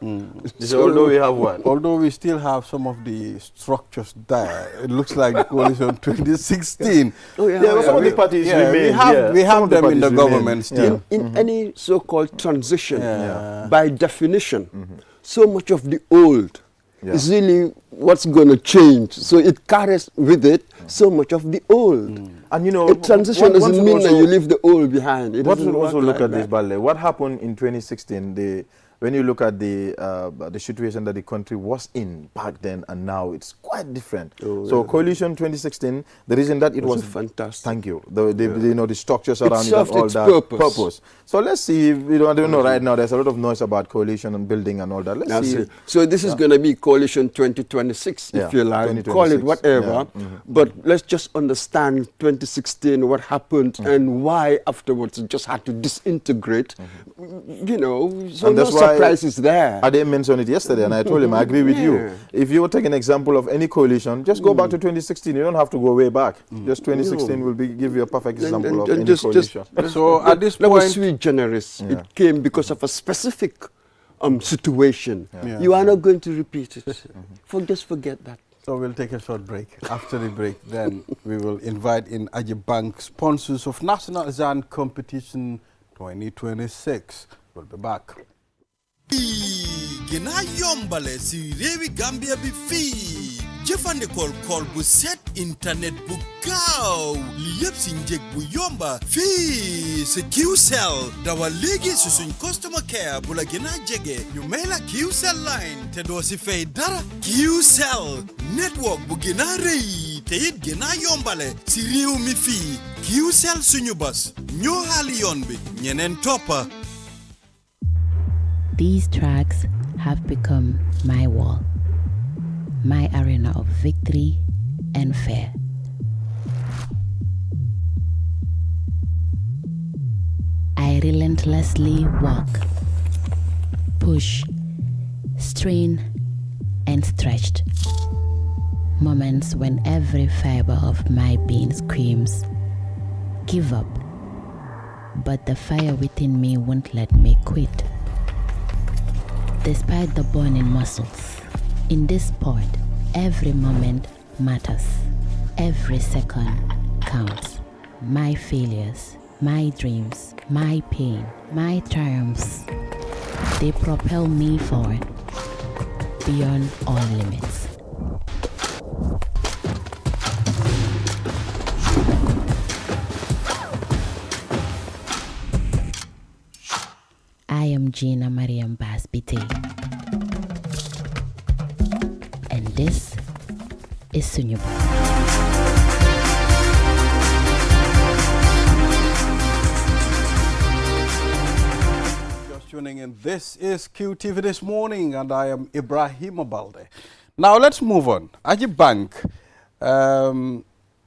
So although we have what? although we still have some of the structures there, it looks like the Coalition 2016. Oh, yeah, Yeah, but some of we- the parties yeah, remain. we have, yeah. we Some have of the them in the parties remain. government still. In any so-called transition, Yeah. by definition, so much of the old Yeah. is really what's going to change. So it carries with it so much of the old. And you know, A transition one doesn't should mean that also- you leave the old behind. It What doesn't should also work look like at this, that. Balde, what happened in 2016, when you look at the situation that the country was in back then and now, it's quite different. Oh, So yeah. Coalition 2016, the reason that it Was was fantastic. Thank you. You know, the structures around it and served all its that purpose. So let's see. You know, I don't know. Right now, there's a lot of noise about coalition and building and all that. Let's That's see. it. So this is going to be Coalition 2026, Yeah, if you like. Call it 2026, whatever. yeah, But let's just understand 2016, what happened, and why afterwards it just had to disintegrate. You know, so And no that's why surprises there. Ade mentioned it yesterday, and I told him I agree with you. Yeah. If you take an example of any coalition, just go back to 2016. You don't have to go way back. Just 2016 No. will give you a perfect And- example and- of and any just- coalition. So at this That was point, sui generis. Yeah. It came because of a specific situation. Yeah. You are not going to repeat it. Just forget that. so we'll take a short break. After the break, then we will invite in Ajibank, sponsors of National Azan Competition 2026. We'll be back. gina yombale si rewi Gambia bi fii jëfandikool kool bu set internet bu gaaw li yëpp si njëg bu yomba fii si QCell dawal léegi si suñ customer care bu la gën a jege ñu may la QCell line te doo si fay dara QCell network bu gën a rëy te it gën a yombale si réew mi fii QCell suñu bas ñoo xaali yoon bi ñeneen toppa. These tracks have become my wall, my arena of victory and fear. I relentlessly walk, push, strain, and stretched. Moments when every fiber of my being screams, give up. But the fire within me won't let me quit. Despite the burning muscles, in this sport, every moment matters. Every second counts. My failures, my dreams, my pain, my triumphs, they propel me forward beyond all limits. I am Gina Mariam Basbite, and this is Sunyuba. Just tuning in, this is QTV This Morning, and I am Ibrahim Abalde. Now let's move on. Ajibank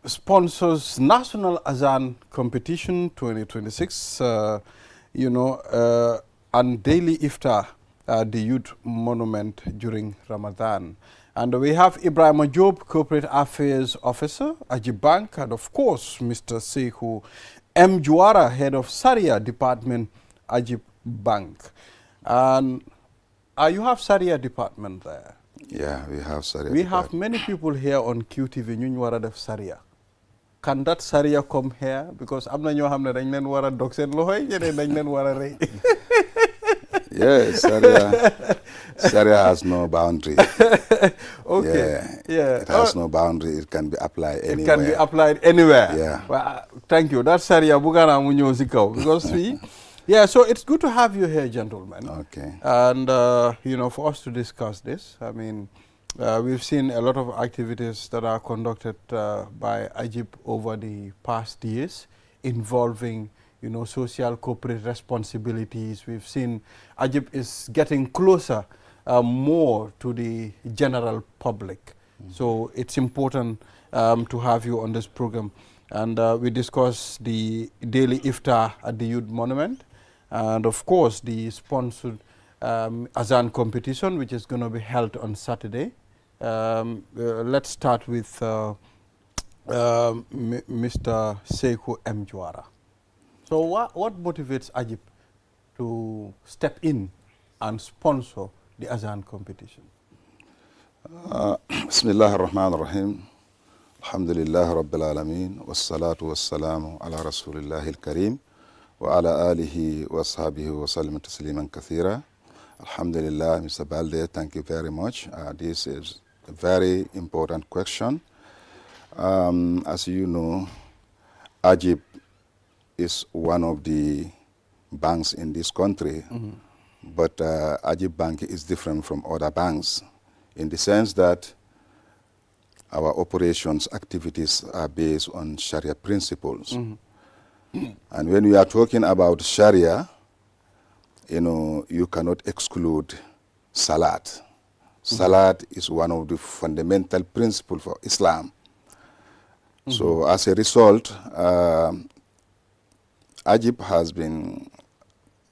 sponsors National Azan Competition 2026, and daily iftar at the Youth Monument during Ramadan. And we have Ibrahim Ajob, Corporate Affairs Officer, Ajibank, and of course, Mr. Sekou M. Juara, Head of Sharia Department, Ajib Bank. And you have Sharia Department there. Yeah, we have Sharia. We have many people here on QTV, ñu wara def Sharia. Can that Sharia come here? Because am na ñoo xam ne dañ leen wara dog seen loxo yi, ñeneen dañ leen wara rey. Yeah, Sharia has no boundary. Okay. Yeah. It has no boundary. It can be applied anywhere. It can be applied anywhere. Yeah. Well, thank you. That Sharia bugana mu ñëw si kaw. Because yeah, so it's good to have you here, gentlemen. Okay. And, you know, for us to discuss this, I mean, we've seen a lot of activities that are conducted by Ajib over the past years involving, you know, social corporate responsibilities. We've seen Ajib is getting closer more to the general public. So it's important to have you on this program. And we discuss the daily iftar at the Youth Monument. And of course, the sponsored Azan competition, which is going to be held on Saturday. Let's start with Mr. Sekou M. Juara. So what motivates Ajib to step in and sponsor the Azan competition? Bismillah ar-Rahman ar-Rahim. Alhamdulillah Rabbil Alameen. Wassalatu wassalamu ala Rasulillahi al-Kareem. Wa ala alihi wa ashabihi wa sallam tasliman kathira. Alhamdulillah, Mr. Balde, thank you very much. This is a very important question. As you know, Ajib is one of the banks in this country, but Ajib Bank is different from other banks in the sense that our operations, activities are based on Sharia principles. And when we are talking about Sharia, you know, you cannot exclude Salat. Salat is one of the fundamental principles for Islam. So as a result, Ajib has been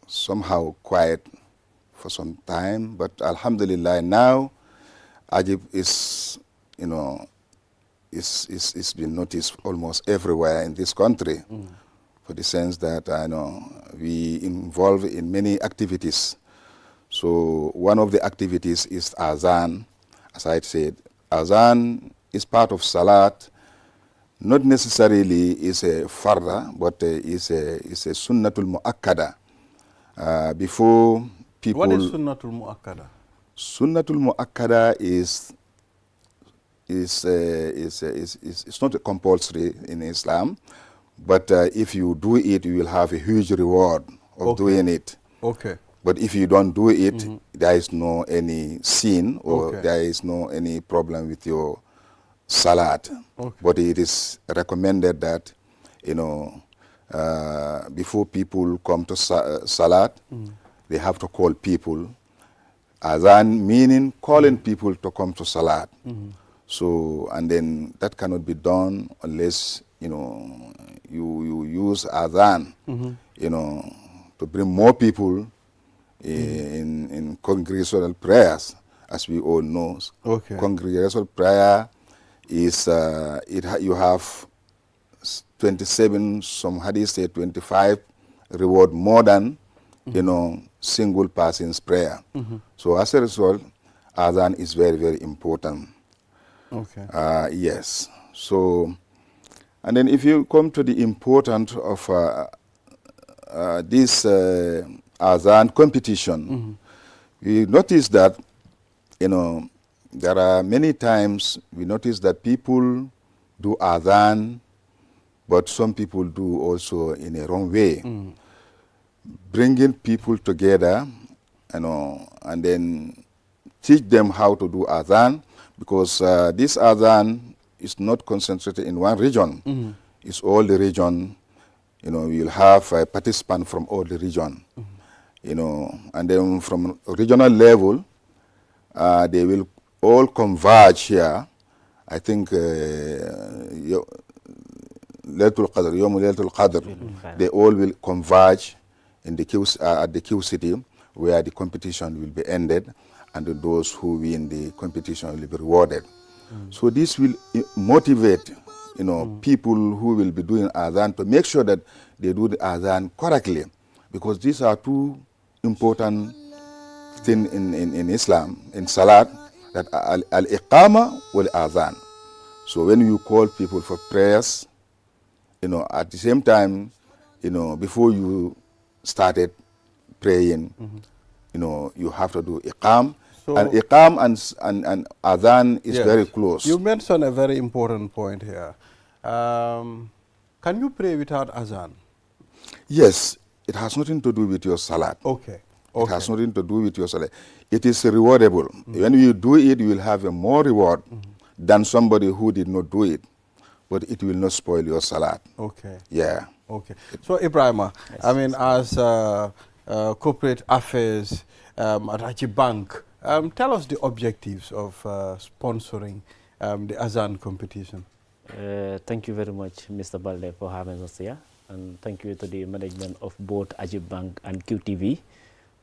somehow quiet for some time, but Alhamdulillah now Ajib is, you know, is been noticed almost everywhere in this country. For the sense that I know we involve in many activities. So one of the activities is Azan. As I said, Azan is part of Salat. Not necessarily is a farda, but is a sunnatul mu'akkada. Before people. What is sunnatul mu'akkada? Sunnatul mu'akkada is not a compulsory in Islam. But if you do it, you will have a huge reward of doing it. Okay. But if you don't do it, there is no any sin or there is no any problem with your salat. But it is recommended that, you know, before people come to salat, they have to call people. Azan meaning calling people to come to salat. So, and then that cannot be done unless, you know, you use Azan, you know, to bring more people in congregational prayers, as we all know. Congregational prayer is, you have 27, some hadith say 25 reward more than, you know, single person's prayer. So as a result, Azan is very, very important. Yes. So, and then if you come to the importance of this Azan competition, we notice that, you know, there are many times we notice that people do Azan, but some people do also in a wrong way. Bringing people together, you know, and then teach them how to do Azan, because this Azan is not concentrated in one region. It's all the region. You know, you'll have participants from all the region. You know, and then from regional level, they will all converge here. I think Laylatul Qadr, they all will converge in the at the Q City, where the competition will be ended, and those who win the competition will be rewarded. So this will motivate people who will be doing adhan to make sure that they do the adhan correctly, because these are two important things in Islam, in Salat, that al-iqama wal-adhan. So when you call people for prayers, at the same time, before you started praying, you have to do iqam. So and iqam and adhan is very close. You mentioned a very important point here. Can you pray without adhan? Yes, it has nothing to do with your salat. Okay. It has nothing to do with your salat. It is rewardable. When you do it, you will have a more reward than somebody who did not do it. But it will not spoil your salat. Okay. Yeah. Okay. So, Ibrahima, yes. I mean, as corporate affairs at Ajib Bank, tell us the objectives of sponsoring the Azan competition. Thank you very much, Mr. Balde, for having us here. And thank you to the management of both Ajib Bank and QTV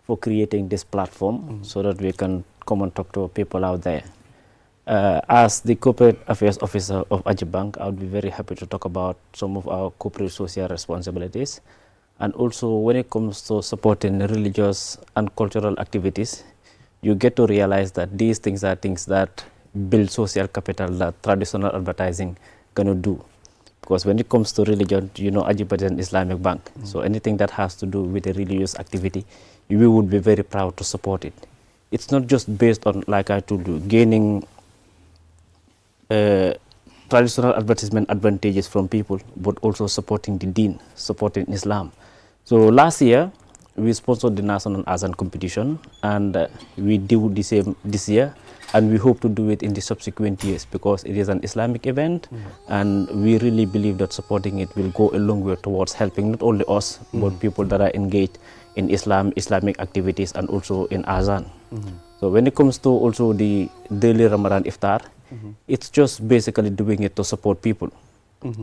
for creating this platform so that we can come and talk to people out there. As the corporate affairs officer of Ajib Bank, I would be very happy to talk about some of our corporate social responsibilities. And also when it comes to supporting religious and cultural activities, you get to realize that these things are things that build social capital that traditional advertising cannot do. Because when it comes to religion, Ajib is an Islamic bank. So anything that has to do with a religious activity, we would be very proud to support it. It's not just based on, like I told you, gaining traditional advertisement advantages from people, but also supporting the deen, supporting Islam. So last year, we sponsored the National Azan competition, and we do the same this year, and we hope to do it in the subsequent years because it is an Islamic event, and we really believe that supporting it will go a long way towards helping not only us, but people that are engaged in Islamic activities, and also in Azan. So when it comes to also the daily Ramadan iftar, it's just basically doing it to support people.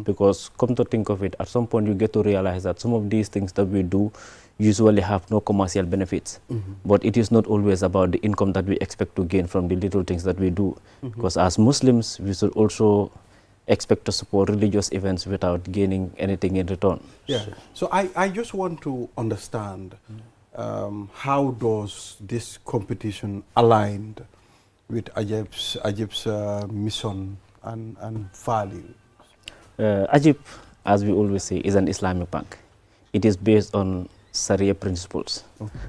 Because come to think of it, at some point you get to realize that some of these things that we do usually have no commercial benefits. But it is not always about the income that we expect to gain from the little things that we do. Because as Muslims, we should also expect to support religious events without gaining anything in return. Yeah. So I just want to understand how does this competition aligned with Ajib's mission and value? Ajib, as we always say, is an Islamic bank. It is based on Sharia principles.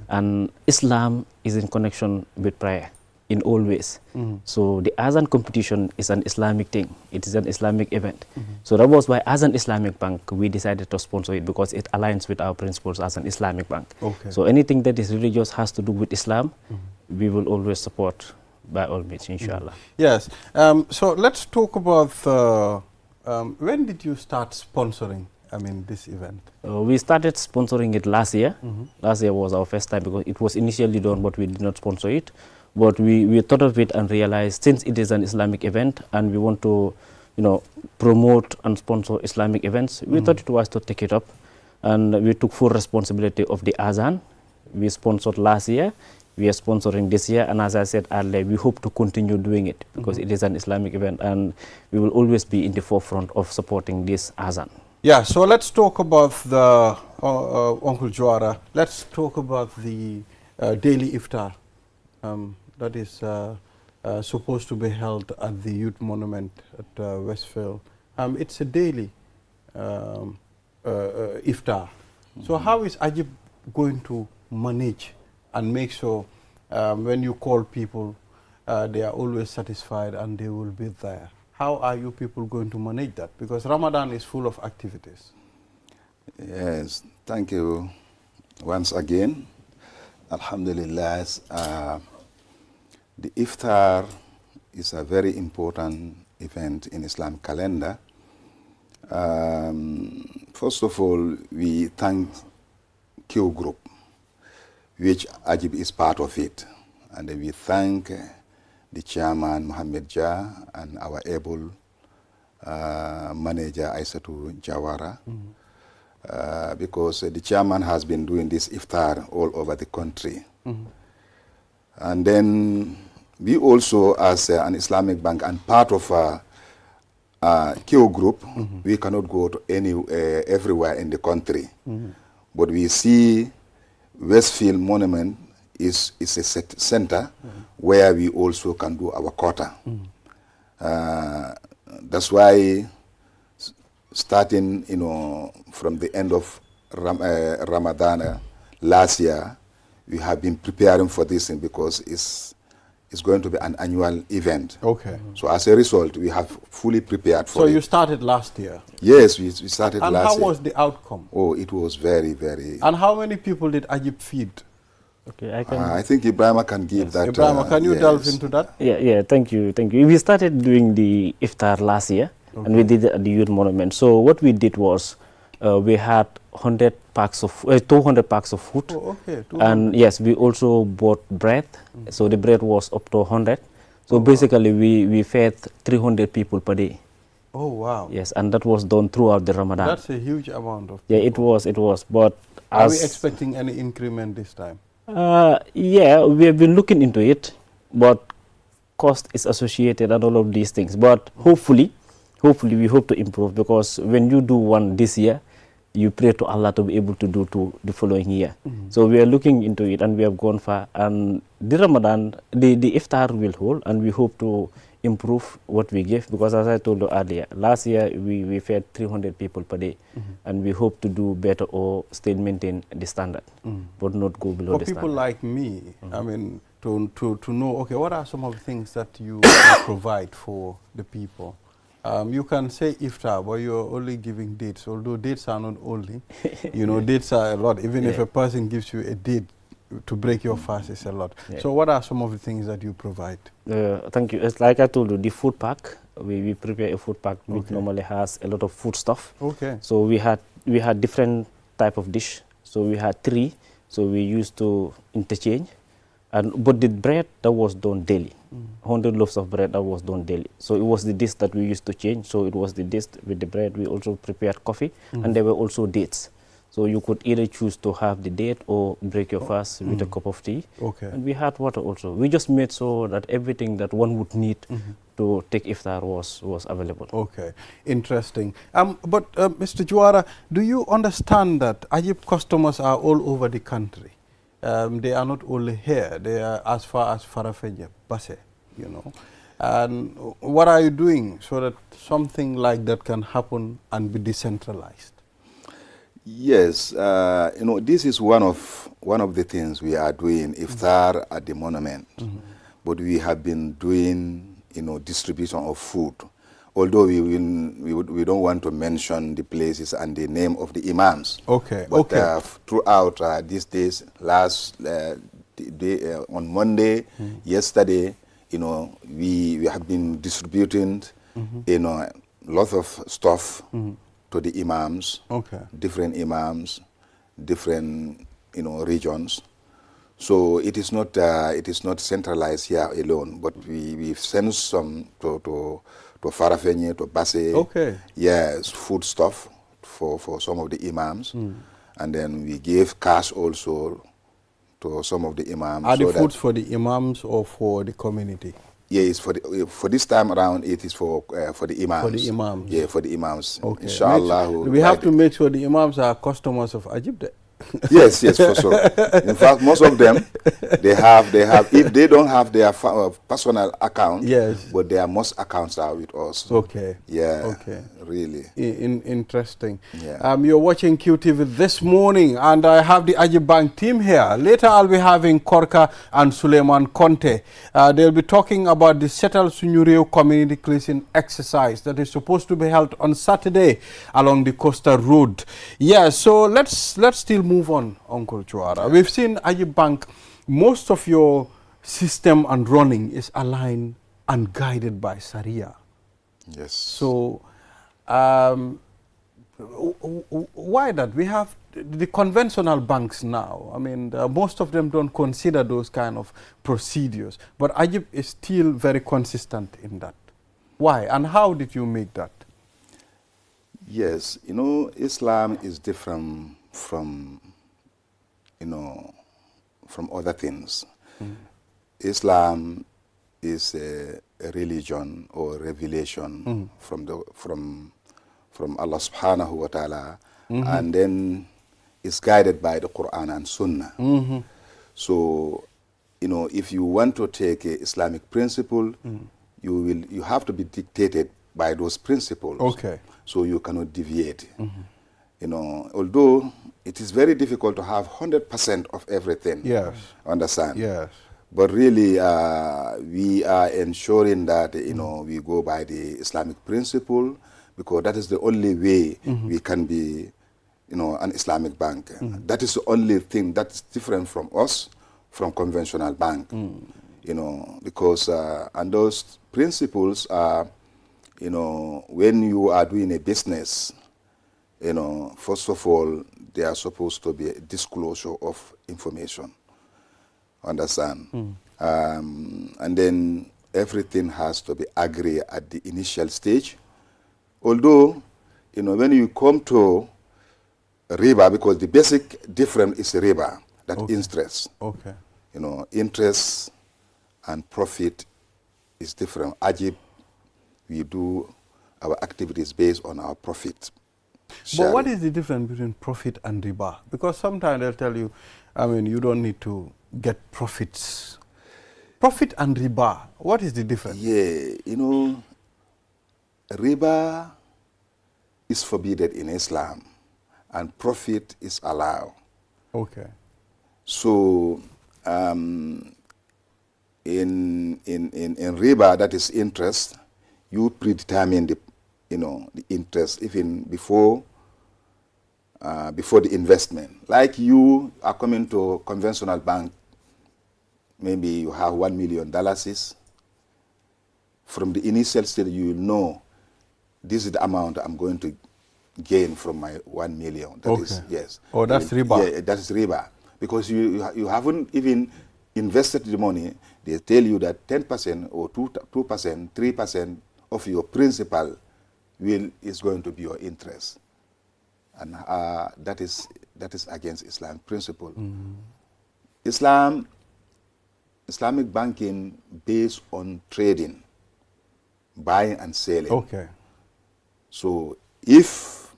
And Islam is in connection with prayer in all ways. So the Azan competition is an Islamic thing. It is an Islamic event. So that was why, as an Islamic bank, we decided to sponsor it because it aligns with our principles as an Islamic bank. So anything that is religious has to do with Islam, we will always support by all means, inshallah. Yes. So let's talk about when did you start sponsoring, this event? We started sponsoring it last year. Last year was our first time because it was initially done, but we did not sponsor it. But we thought of it and realized, since it is an Islamic event and we want to, promote and sponsor Islamic events, we thought it was to take it up. And we took full responsibility of the Azan. We sponsored last year. We are sponsoring this year, and as I said earlier, we hope to continue doing it because it is an Islamic event, and we will always be in the forefront of supporting this Azan. Yeah, so let's talk about the, Uncle Jawara, let's talk about the daily iftar that is supposed to be held at the Youth Monument at Westfield. It's a daily iftar. So how is Ajib going to manage and make sure when you call people, they are always satisfied and they will be there? How are you people going to manage that? Because Ramadan is full of activities. Yes, thank you once again. Alhamdulillah, the iftar is a very important event in Islam calendar. First of all, we thank Q Group, which Ajib is part of it. And we thank the chairman, Mohammed Jah, and our able manager, Aissatou Jawara, because the chairman has been doing this iftar all over the country. And then we also, as an Islamic bank and part of Kyo Group, we cannot go to everywhere in the country. But we see Westfield Monument is a center where we also can do our quota. That's why starting, from the end of Ramadan last year, we have been preparing for this thing because it's going to be an annual event. Okay. So as a result, we have fully prepared for it. So you started last year? Yes, we started last year. And how was the outcome? Oh, it was very, very... And how many people did Ajib feed? Okay, I can. I think Ibrahima can give that. Ibrahima, can you delve into that? Yeah, thank you. We started doing the iftar last year, and we did it at the Youth Monument. So what we did was, we had 200 packs of food. Oh, okay. And yes, we also bought bread. So the bread was up to 100. So basically, we fed 300 people per day. Oh, wow. Yes, and that was done throughout the Ramadan. That's a huge amount of people. Yeah, it was. But are we expecting any increment this time? Yeah, we have been looking into it, but cost is associated and all of these things. But hopefully we hope to improve, because when you do one this year, you pray to Allah to be able to do to the following year. So we are looking into it, and we have gone far. And the Ramadan, the iftar will hold, and we hope to improve what we give, because as I told you earlier, last year we fed 300 people per day, and we hope to do better or still maintain the standard, but not go below the standard. For people like me, I mean, to know, okay, what are some of the things that you provide for the people? You can say iftar, but you're only giving dates, although dates are not only. Dates are a lot. Even if a person gives you a date, to break your fast is a lot. Yeah. So what are some of the things that you provide? Thank you. It's like I told you, the food pack, we prepare a food pack which normally has a lot of food stuff. Okay. So we had different type of dish. So we had 3. So we used to interchange. But the bread, that was done daily. 100 loaves of bread, that was done daily. So it was the dish that we used to change. So it was the dish with the bread. We also prepared coffee, and there were also dates. So you could either choose to have the date or break your fast with a cup of tea. Okay. And we had water also. We just made sure that everything that one would need to take iftar was available. Okay, interesting. But Mr. Juara, do you understand that Ajib customers are all over the country? They are not only here, they are as far as Farafenni, Basse, And what are you doing so that something like that can happen and be decentralized? Yes, this is one of the things we are doing, iftar at the monument. But we have been doing, distribution of food. Although we don't want to mention the places and the name of the imams. Okay. But throughout these days, last day, on Monday, yesterday, we have been distributing, lots of stuff. To the imams, different imams, different regions. So it is not centralized here alone, but we send some to Farafenni, to Basse. Okay. Yes, food stuff for some of the imams, and then we gave cash also to some of the imams. Are the foods for the imams or for the community? Yes, for this time around, it is for the imams. For the imams. Yeah, for the imams. Okay. Inshallah. We have to make sure the imams are customers of Ajib. Yes, for sure. In fact, most of them, they have. If they don't have their personal account, yes, but their most accounts are with us. Okay. Yeah. Okay. Really. Interesting. Yeah. You're watching QTV this morning, and I have the Ajib Bank team here. Later, I'll be having Korka and Suleiman Conte. They'll be talking about the Settle Sunyureo community cleansing exercise that is supposed to be held on Saturday along the Costa Road. Yeah. So let's still move on, Uncle Juara. We've seen Ajib Bank, most of your system and running is aligned and guided by Sharia. Yes. So, why that? We have the conventional banks now. I mean, most of them don't consider those kind of procedures, but Ajib is still very consistent in that. Why and how did you make that? Yes, Islam is different from other things. Islam is a religion or revelation from Allah subhanahu wa ta'ala, and then is guided by the Quran and Sunnah. So, you know, if you want to take a Islamic principle, you have to be dictated by those principles. Okay. So you cannot deviate. You know, although it is very difficult to have 100% of everything. Yes. Understand? Yes. But really, we are ensuring that, you know, we go by the Islamic principle, because that is the only way we can be, you know, an Islamic bank. That is the only thing that's different from us, from conventional bank. You know, because, and those principles are, you know, when you are doing a business, you know, first of all, there are supposed to be a disclosure of information. Understand? And then everything has to be agreed at the initial stage. Although, you know, when you come to riba, because the basic difference is riba, that interest. Okay. You know, interest and profit is different. Ajib, we do our activities based on our profit. But what is the difference between profit and riba? Because sometimes they'll tell you, I mean, you don't need to get profits. Profit and riba, what is the difference? Yeah, you know, riba is forbidden in Islam and profit is allowed. Okay. So, in riba, that is interest, you predetermine the, you know, the interest even before the investment. Like you are coming to a conventional bank, maybe you have $1 million. From the initial stage, you will know this is the amount I'm going to gain from my 1 million. That is, yes. Oh, that's riba. Yeah, that's riba. Because you haven't even invested the money. They tell you that 10% or 2%, 3% of your principal is going to be your interest. And that is against Islamic principle. Islamic banking based on trading, buying and selling. Okay. So if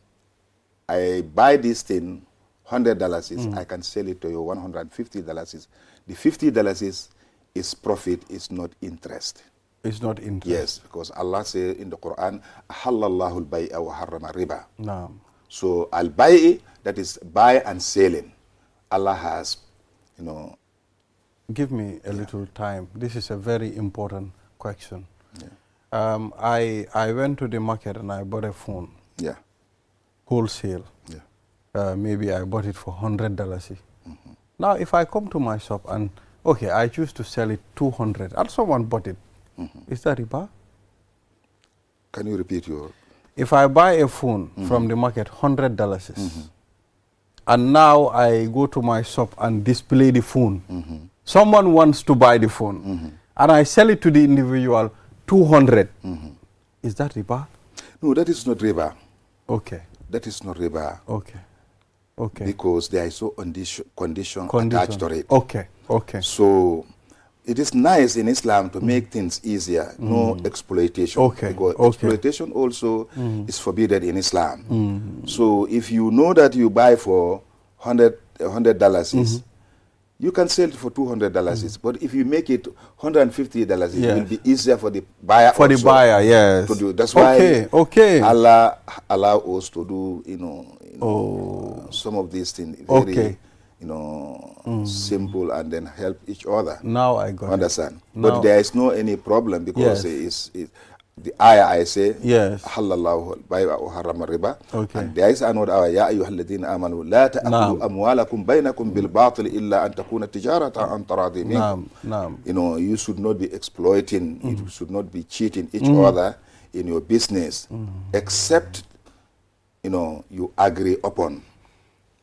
I buy this thing, $100, I can sell it to you $150. The $50 is profit, is not interest. It's not interest. Yes, because Allah says in the Quran, "Halallahu al-bay'a wa harrama riba." No. So al-bay', that is buy and selling. Allah has, you know. Give me a little time. This is a very important question. Yeah. I went to the market and I bought a phone. Yeah. Wholesale. Yeah. Maybe I bought it for $100. Now, if I come to my shop and, okay, I choose to sell it $200, and someone bought it, is that riba? Can you repeat your? If I buy a phone from the market, $100, and now I go to my shop and display the phone, someone wants to buy the phone, and I sell it to the individual $200, is that riba? No, that is not riba. Okay. That is not riba. Okay. Okay. Because there is no condition attached to it. Okay. Okay. So it is nice in Islam to make things easier, no exploitation. Okay. Because exploitation also is forbidden in Islam. So if you know that you buy for $100, you can sell it for $200. But if you make it $150, it will be easier for the buyer. For the buyer, yes. To do. That's why Allah allow us to do, you know, some of these things very, you know, simple, and then help each other. Now I got understand. It. But there is no any problem, because the ayah I say, yes, halallahu al-bay'a wa harrama riba. Okay. And there is another ayah, ya ayyuhalladhina amanu la ta'kulu amwalakum bainakum bil batil illa an takuna tijaratan an taradi minkum. You know, you should not be exploiting, you should not be cheating each other in your business, except, you know, you agree upon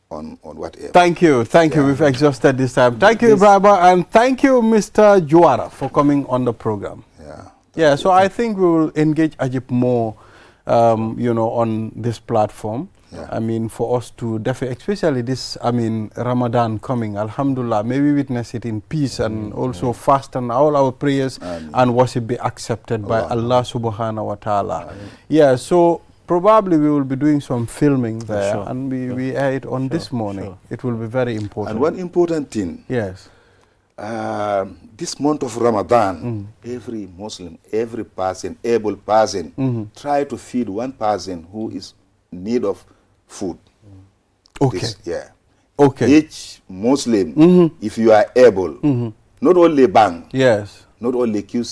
on whatever. Thank you. We've exhausted this time. Thank you, Ibrahim, and thank you, Mr. Juara, for coming on the program. So I think we will engage Ajib more, you know, on this platform. I mean, for us to definitely, especially this, I mean, Ramadan coming, alhamdulillah, may we witness it in peace and also fast, and all our prayers and worship be accepted by Allah subhanahu wa ta'ala. Yeah, so probably we will be doing some filming there, and we air it on this morning. It will be very important. And one important thing. Yes. This month of Ramadan, every Muslim, every person, able person, try to feed one person who is in need of food. Okay. Okay. Each Muslim, if you are able, not only bank, not only Q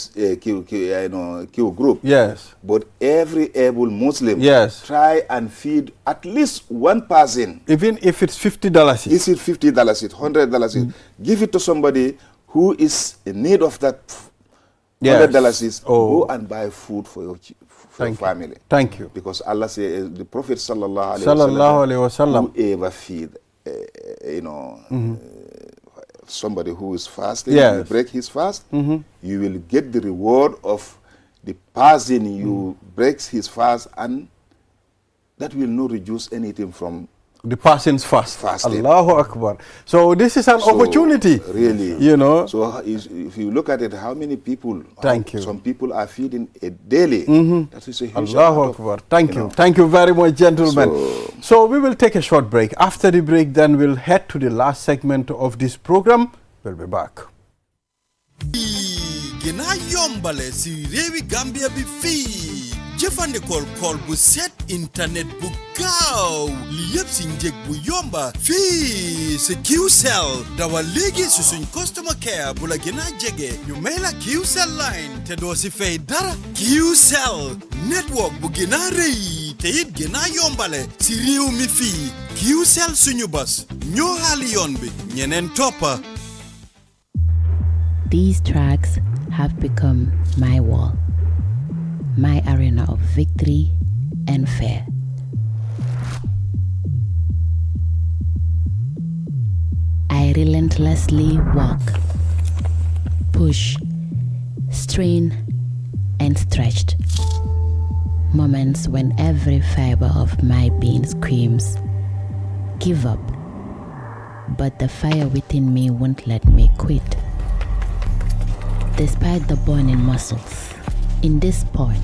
group, but every able Muslim, try and feed at least one person. Even if it's $50. Is it $50, $100? Give it to somebody who is in need of that $100. Go and buy food for your family. Thank you. Because Allah says, the Prophet sallallahu alaihi wasallam, whoever feed, somebody who is fasting, you break his fast, you will get the reward of the person you breaks his fast, and that will not reduce anything from the person's fasting. Allahu Akbar. So this is an So, opportunity. Really. You know. So if you look at it, how many people, Thank you. Some people are feeding a daily. That is a huge Allahu amount Akbar. Thank you. Thank you very much, gentlemen. So we will take a short break. After the break, then we'll head to the last segment of this program. We'll be back. Gina yombale si rewi Gambia bi fi jëfandikool kool bu set internet bu gaaw li yëpp si njëg bu yomba fii si QCell dawal léegi si suñ customer care bu la gën a jege ñu may la QCell line te doo si fay dara. QCell network bu gën a rëy te it gën a yombale si réew mi fii QCell suñu bas ñoo xaali yoon bi ñeneen toppa. These tracks have become my wall, my arena of victory and fear. I relentlessly walk, push, strain, and stretched. Moments when every fiber of my being screams, give up. But the fire within me won't let me quit. Despite the burning muscles, in this sport,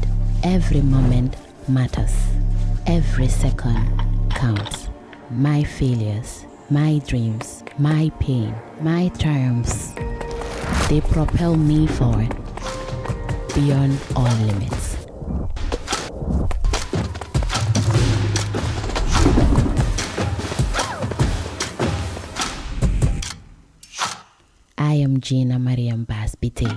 every moment matters. Every second counts. My failures, my dreams, my pain, my triumphs, they propel me forward beyond all limits. I am Gina Mariam Basbite.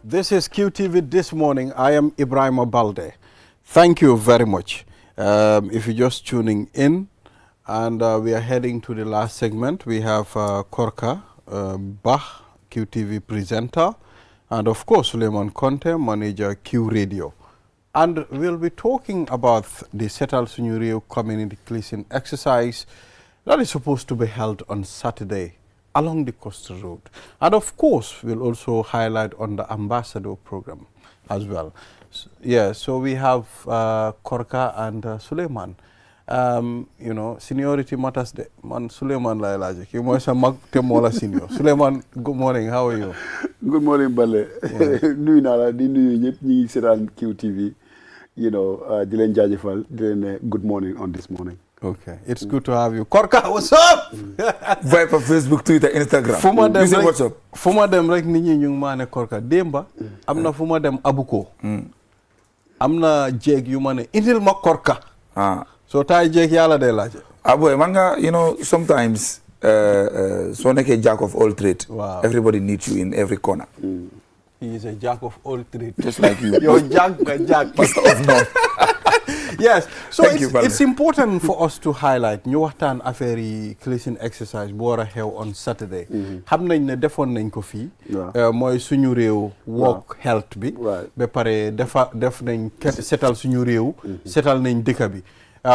This is QTV This Morning. I am Ibrahim Balde. Thank you very much. If you're just tuning in, and we are heading to the last segment, we have Korka Bah, QTV presenter, and of course Suleiman Conte, manager Q Radio. And we'll be talking about the Settle Suñu Réew community cleansing exercise that is supposed to be held on Saturday along the coastal road. And of course, we'll also highlight on the ambassador program as well. So we have Korka and Suleiman. You know, seniority matters. Man, Suleiman la elaje. Ki moy sa mag te mola senior. Suleiman, good morning. How are you? Good morning, Bale. Nuyu naa la di nuyu ñëpp ñi ngi seetaan QTV. You know, di leen jaajëfal di leen good morning on this morning. Okay, it's good to have you. Korka, what's up? Viper, Facebook, Twitter, Instagram. Fuma dem rek nit ñi ñu ngi maane Korka démba am na fuma dem Abuko. Am na jeeg yu ma ne indil ma Korka. So tay jeeg yàlla day laaj. Boy, man nga, you know, sometimes so nekkee jack of all trades. Wow. Everybody needs you in every corner. He is a jack of all trades. Just like you. You're jack. Pastor of none. Yes, so it's important for us to highlight ñu waxtaan affaire yi cleansing exercise bu war a xew on Saturday. Xam nañ ne defoon nañ ko fii. mooy suñu réew work health bi. ba pare def nañ setal suñu réew. setal nañ dëkk bi.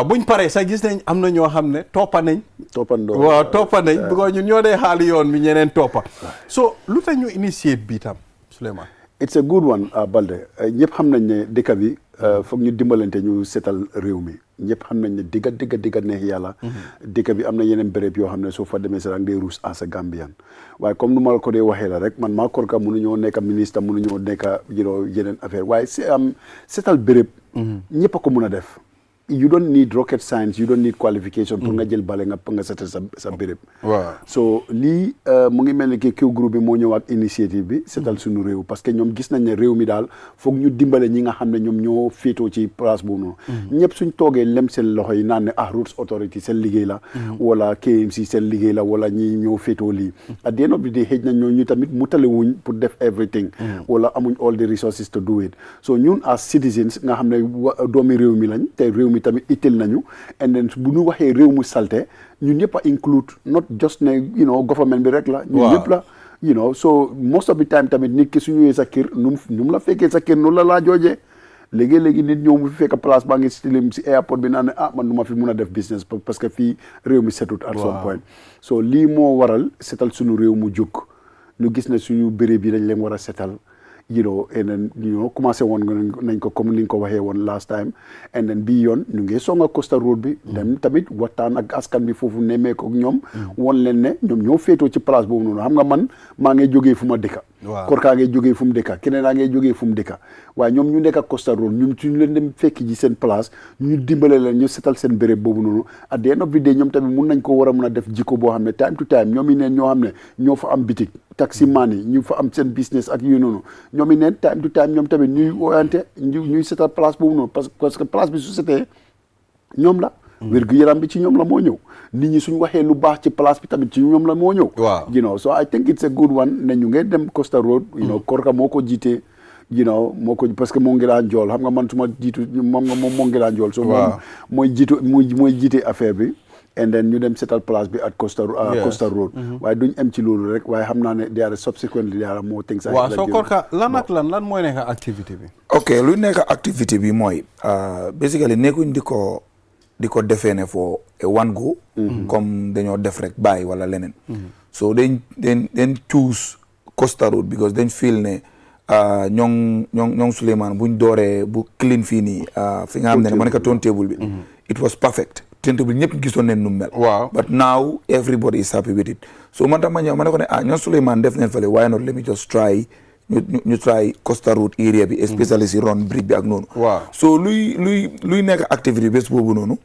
buñ paree sax gis nañ am na ñoo xam ne toppa nañ. waaw toppa nañ because ñun ñoo dee xaali yoon bi ñeneen toppa. So lu tax ñu initiate bi tam Souleymane. it's a good one Balde ñëpp xam nañ ne dëkk bi foog ñu dimbalante ñu setal réew mi ñëpp xam nañ ne digga neex yàlla dëkk bi am na yeneen béréb yoo xam ne soo fa demee sa dang dee ruus as a Gambian waaye comme nu ma la ko dee waxee la rek man maa korka mënuñoo nekk ministre mënuñoo nekk yeneen affaire waaye setal béréb ñëpp a ko mun a def you don't need rocket science you don't need qualification pour nga jël bale nga setal sa béréb so lii mu ngi mel ni ki groupe bi moo ñëw ak initiative bi setal suñu réew parce que ñoom gis nañ ne réew mi daal foog ñu dimbale ñi nga xam ne ñoom ñoo féetoo ci place boobu noonu ñëpp suñ toogee lem seen loxo yi naan ne Roads Authority seen liggéey la wala KMC seen liggéey la wala ñi ñoo féetoo lii at the end of the day xëj nañ ñoo ñu tamit mu tale wuñ pour def everything wala amuñ all the resources to do it so ñun as citizens nga xam ne doomi réew mi lañ te réew mi tamit itil nañu and then bu ñu waxee réew mu salte ñun ñëpp a include not just ne government bi rek la ñun ñëpp la so most of the time tamit nit ki su ñëwee sa kër nu mu la fekkee sa kër noonu la laa joojee léegi nit ñëw mu fi fekk place baa ngi stilim si airport bi naan ne man du ma fi mun a def business parce que fii réew mi setut at some point so lii moo waral setal suñu réew mu jóg ñu gis ne suñu béréb yi dañ leen war a setal and then commencé woon nañ ko comme ni nga ko waxee woon last time and then bii yoon ñu ngi songa Costa Road bi dem tamit waxtaan ak askan bi foofu nemmee ko ñoom won leen ne ñoom ñoo féetoo ci place boobu noonu xam nga man maa ngi jógee fu ma dëkka korkaa ngay jógee fu mu dëkka keneen aa ngay jógee fu mu dëkka waaye ñoom ñu nekk ak Costa Road ñun suñu leen dem fekk ji seen place ñu dimbale leen ñu setal seen béréb boobu noonu at the end of the day ñoom tamit mun nañ ko war a mun a def jikko boo xam ne time to time ñoom i neen ñoo xam ne ñoo fa am bitik taxi man yi ñu fa am seen business ak yu noonu ñoom i neen time to time ñoom tamit ñuy oyante ñuy setal place boobu noonu parce que place bi su setee ñoom la wér-gu-yaram bi ci ñoom la moo ñëw nit ñi suñ waxee lu baax ci place bi tamit ci ñoom la moo ñëw so I think it's a good one ne ñu ngeen dem Costa Road Korka moo ko jiitee moo ko parce que moo ngi daan jool xam nga man suma jiitu moom moo ngi daan jool so moom mooy jiite affaire bi and then ñu dem setal place bi at Costa Road waaye duñ am ci loolu rek waaye xam naa ne there are subsequently there are more things waaw soo Korka lan ak lan mooy nekk activité bi ok lu nekk activité bi mooy basically nekkuñ di ko defee ne for one go comme dañoo def rek bàyyi wala leneen so dañ choose Costa Road because dañ feel ne ñoom Souleymane buñ dooree bu clean fii nii fi nga xam ne ma nekk turntable bi it was perfect turntable ñëpp gisoon neen nu mel but now everybody is happy with it so man tam ma ñëw ma ne ko ne ñoom Souleymane def neen fale why not let me just try ñu try Costa Road area bi especially si ron bridge bi ak noonu so luy nekk activité bés boobu noonu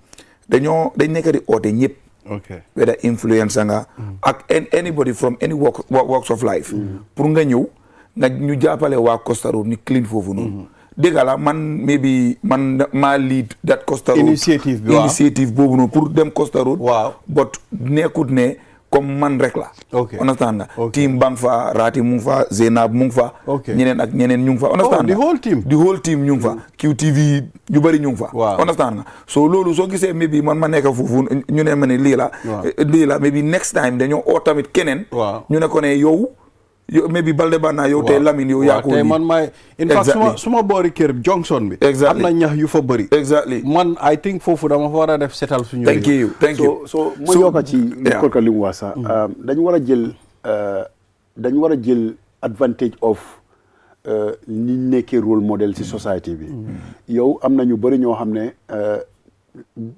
dañ nekk di oote ñëpp whether influencer nga ak anybody from any walks of life pour nga ñëw nga ñu jàppale waa Costa Road ñu clean foofu noonu dégg la man maa lead that Costa Road initiative boobu noonu pour dem Costa Road but nekkut ne comme man rek la understand nga team bang fa Rati mu ngi fa Zeynab mu ngi fa ñeneen ak ñeneen ñu ngi fa understand nga the whole team ñu ngi fa QTV ñu bëri ñu ngi fa understand nga so loolu soo gisee maybe man ma nekk foofu ñu ne ma ne lii la maybe next time dañoo oo tamit keneen ñu ne ko ne yow maybe Balde Banna yow tey Lamine yow yaa ko tey man maay in fact suma boori kër Johnson bi am na ñax yu fa bëri man I think foofu dama fa war a def setal suñu thank you so ma yokka ci Korka li mu wax sax dañu war a jël advantage of ni nekkee role model ci society bi yow am na ñu bëri ñoo xam ne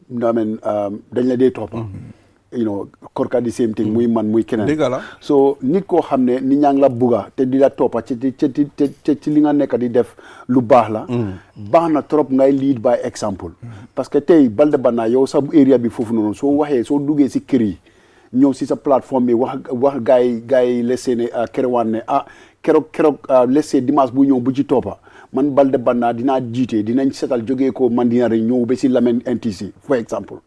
dañ la dee toppa Korka di same thing muy man muy keneen so nit koo xam ne nit ñaa ngi la bugga te di la toppa ci li nga nekk di def lu baax la baax na trop ngay lead by example parce que tey Balde Banna yow sa area bi foofu noonu soo duggee si kër yi ñëw si sa plateforme bi wax gaay yi lessee ne kerewaan ne keroog lessee dimanche bu ñëw bu ci toppa man Balde Banna dinaa jiite dinañ setal jógee ko Mandinari ñëw ba si Lamin NTC for example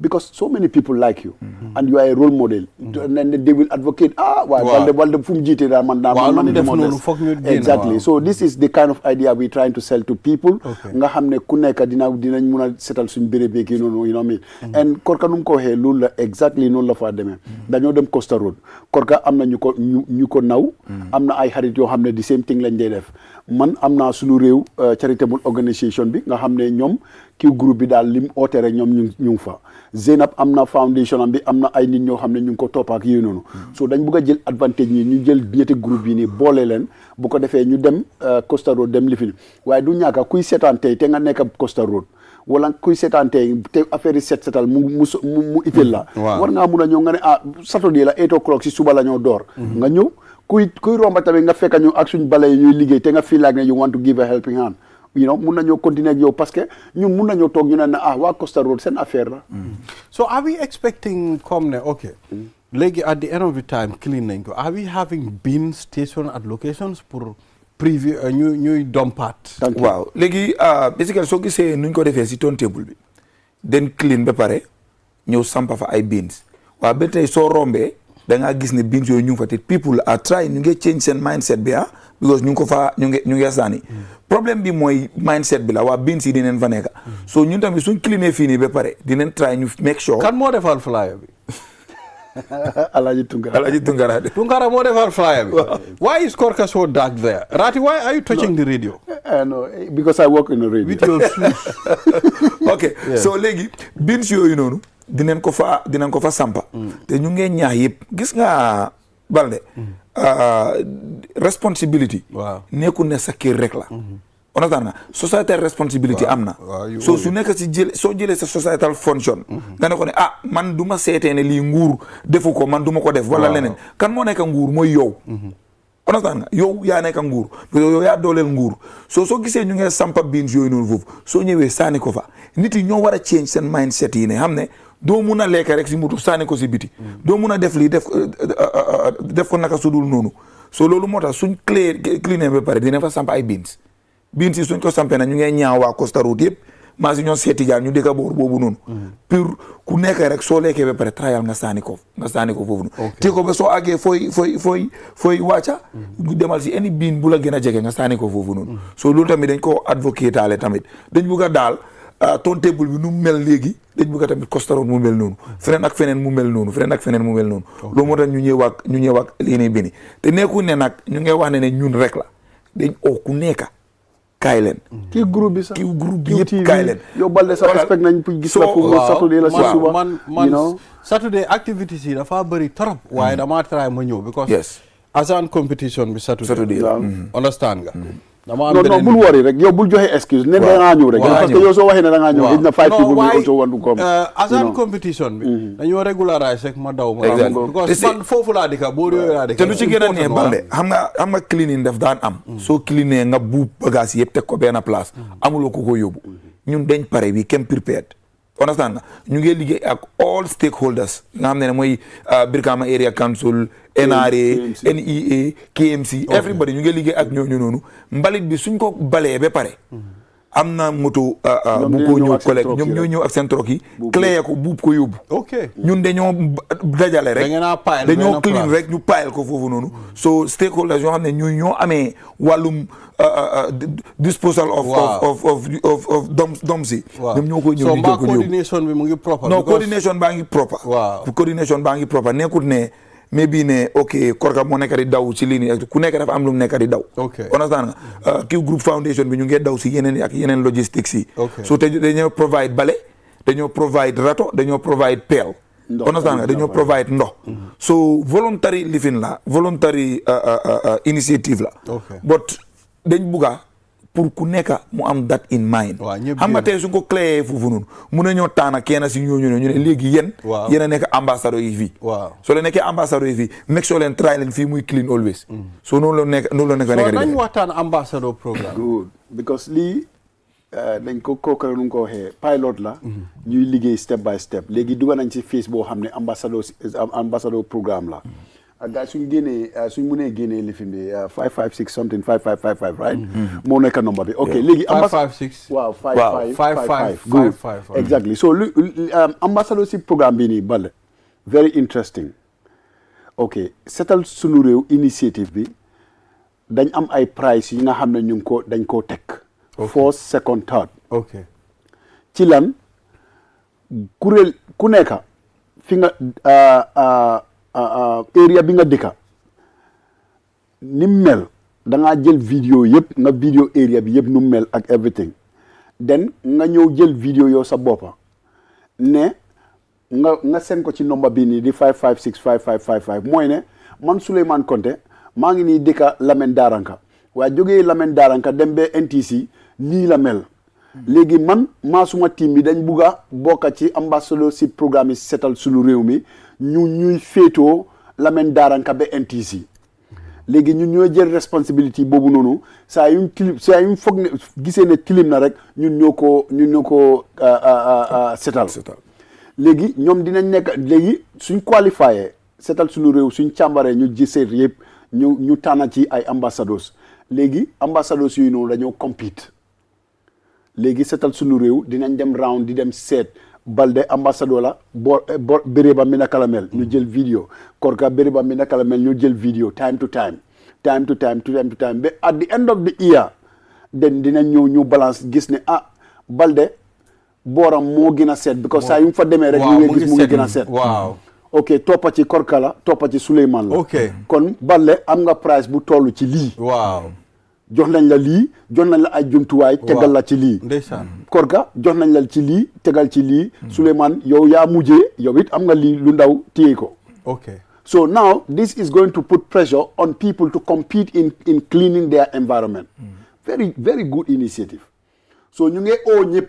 because so many people like you and you are a role model and then they will advocate waaye Balde fu mu jiite daal man def noonu foog ñu exactly so this is the kind of idea we trying to sell to people nga xam ne ku nekk dinañ mun a setal suñ béréb yi noonu you know me and Korka nu mu ko waxee loolu la exactly noonu la faa demee dañoo dem Costa Road Korka am na ñu ko naw am na ay xarit yoo xam ne the same thing lañ dee def man am naa suñu réew charitable organisation bi nga xam ne ñoom kii groupe bi daal lim oote rek ñoom ñu ngi fa Zeynab am na foundation am bi am na ay nit ñoo xam ne ñu ngi ko topp ak yooyu noonu so dañ bëgg a jël advantage ñi ñu jël ñetti groupe yi nii boole leen bu ko defee ñu dem Costa Road dem lifin waaye du ñàkk kuy seetaan tey te nga nekk Costa Road wala kuy seetaan tey te affaire yi setal mu itteel la war ngaa mun a ñëw nga ne Saturday la 8 o'clock si suba la ñoo door nga ñëw kuy romba tamit nga fekk ñu ak suñ bale yi ñuy liggéey te nga feel like ne you want to give a helping hand mun nañoo continuer ak yow parce que ñun mun nañoo toog ñu ne waa Costa Road seen affaire la. So are we expecting comme ne okay léegi at the end of the time clean nañ ko are we having bin station at locations pour preview ñuy dompaat. waaw léegi basically soo gisee nuñ ko defee si turntable bi den clean ba pare ñëw sampa fa ay bins waaw ba tey soo rombee da ngaa gis ne bins yooyu ñu ngi fa te people are trying ñu ngi change seen mindset bi because ñu ngi ko fa ñu ngi sànni problème bi mooy mindset bi la waa bins yi dinañ fa nekk so ñun tamit suñ cleané fii nii ba pare dinañ try ñu make sure. kan moo defal flyer bi. Alaji Tunkara moo defal flyer bi. Why is Korka so dark there? Rati, why are you touching the radio? No, because I work in the radio. With your shoes. Okay, so léegi bins yooyu noonu dinañ ko fa sampa te ñu ngee ñaax yëpp gis nga Balde responsibility nekkul ne sa kër rek la understand nga societal responsibility am na so su nekk si soo jëlee sa societal function nga ne ko ne man du ma seetee ne lii nguur defu ko man du ma ko def wala leneen kan moo nekk nguur mooy yow understand nga yow yaa nekk nguur yow yaa dooleel nguur soo gisee ñu ngee sampa beans yooyu noonu foofu soo ñëwee sànni ko fa nit yi ñoo war a change seen mindset yi ne xam ne doo mun a lekk rek si mutu sànni ko si biti doo mun a def lii def ko naka sudul noonu so loolu moo tax suñ cleané ba pare dina fa samp ay beans yi suñ ko sampee na ñu ngee ñaaw waa Costa Road yëpp maa si ñoon seeti jaan ñu dëkk boor boobu noonu pour ku nekk rek soo lekkee ba pare trial nga sànni ko foofu noonu te ko ba soo àggee fooy wàcca demal si any biin bu la gën a jege nga sànni ko foofu noonu so loolu tamit dañ ko advocate aale tamit dañ bugg a daal turntable bi nu mu mel léegi dañ bëgg tamit Costa Road mu mel noonu feneen ak feneen mu mel noonu loolu moo tax ñu ñëw ak lii nii bini te nekku ne nag ñu ngi wax ne ñun rek la dañ ku nekka kaay leen kii groupe bi sax yëpp kaay leen yow Balde sax respect nañ pour gis la pour Saturday la si suba man Saturday activities yi dafa bëri trop waaye dama try ma ñëw because Azan competition bi Saturday understand nga non bul worry rek yow bul joxe excuse ne da ngaa ñëw rek parce que yow soo waxee ne da ngaa ñëw xëy na 5 people will also want to come Azan competition bi dañoo regularize rek ma daw ma because man foofu laa dëkk boor yooyu laa dëkk te lu ci gën a neex Balde xam nga cleaning daf daan am soo cleané nga buub bagage yëpp teg ko benn place amuloo ko ko yóbbu ñun dañ pare we came prepared understand nga ñu ngi liggéey ak all stakeholders nga xam ne mooy Brikama Area Council NRA NEA KMC everybody ñu ngi liggéey ak ñooñu noonu mbalit bi suñ ko balee ba pare am na moto bu ko ñëw collecte ñoom ñoo ñëw ak seen troc yi clé ko buub ko yóbbu ñun dañoo dajale rek dañoo clean rek ñu pile ko foofu noonu so stakeholders yoo xam ne ñoo amee wàllum disposal of doms yi ñoom ñoo koy ñëw di jël ko coordination bi mu ngi proper non coordination baa ngi proper nekkut ne mais bii ne ok Korka moo nekk di daw si lii nii ku nekk dafa am lu mu nekk di daw understand nga kii group foundation bi ñu ngi daw si yeneen logistics yi so te dañoo provide bale dañoo provide rato dañoo provide peel understand nga dañoo provide ndox so voluntary living la voluntary initiative la but dañ bugga pour ku nekk mu am that in mind xam nga tey su ko clé foofu noonu mun nañoo taana kenn si ñooñu ñu ne léegi yéen a nekk ambassadeur yi fii soo leen nekkee ambassadeur yi fii make sure leen try leen fii muy clean always so noonu la nekk nañ waxtaan ambassadeur programme good because lii dañ ko kookare nu ko waxee pilot la ñuy liggéey step by step léegi dugga nañ ci phase boo xam ne ambassadeur programme la gars suñ mënee génnee lifin bi 556 something 5555 right moo nekk number bi ok léegi 556 waaw 5555 exactly so ambassadorship programme bi nii Balde very interesting ok setal sunu réew initiative bi dañ am ay price yi nga xam ne dañ koo teg first second third ok ci lan kuréel ku nekk fi nga area bi nga dëkka ni mel da ngaa jël vidéo yëpp nga vidéo area bi yëpp nu mel ak everything den nga ñëw jël vidéo yow sa boppa ne nga seen ko ci number bi nii di 5565555 mooy ne man Souleymane Konte maa ngi nii dëkka Lamen Daranka waaye jógee Lamen Daranka dem ba NTC nii la mel léegi man maa suma team bi dañ bugg a bokka ci ambassadorship programme yi setal sunu réew mi ñuy féetoo Lamen Daranka ba NTC léegi ñun ñoo jël responsabilité boobu noonu saa yuñ foog ne gisee ne tilim na rek ñun ñoo ko setal léegi ñoom dinañ nekk léegi suñ qualifié setal suñu réew suñ càmbaree ñu gisee yëpp ñu tànn ci ay ambassadeurs léegi ambassadeurs yooyu noonu dañoo compete léegi setal suñu réew dinañ dem round di dem seet Balde ambassadeur la Béréba mi naka la mel ñu jël vidéo Korka Béréba mi naka la mel ñu jël vidéo time to time ba at the end of the year den dinañ ñëw ñu balance gis ne Balde booram moo gën a seet because saa yu mu fa demee rek ñu ngi gis mu ngi gën a seet waaw ok toppa ci Korka la toppa ci Souleymane la ok kon Balde am nga price bu toll ci lii waaw jox nañ la lii jox nañ la ay jumtuwaay tegal la ci lii ndeysaan Korka jox nañ la ci lii tegal ci lii Souleymane yow yaa mujjee yow it am nga lii lu ndaw téye ko ok so now this is going to put pressure on people to compete in cleaning their environment very very good initiative so ñu ngi oo ñëpp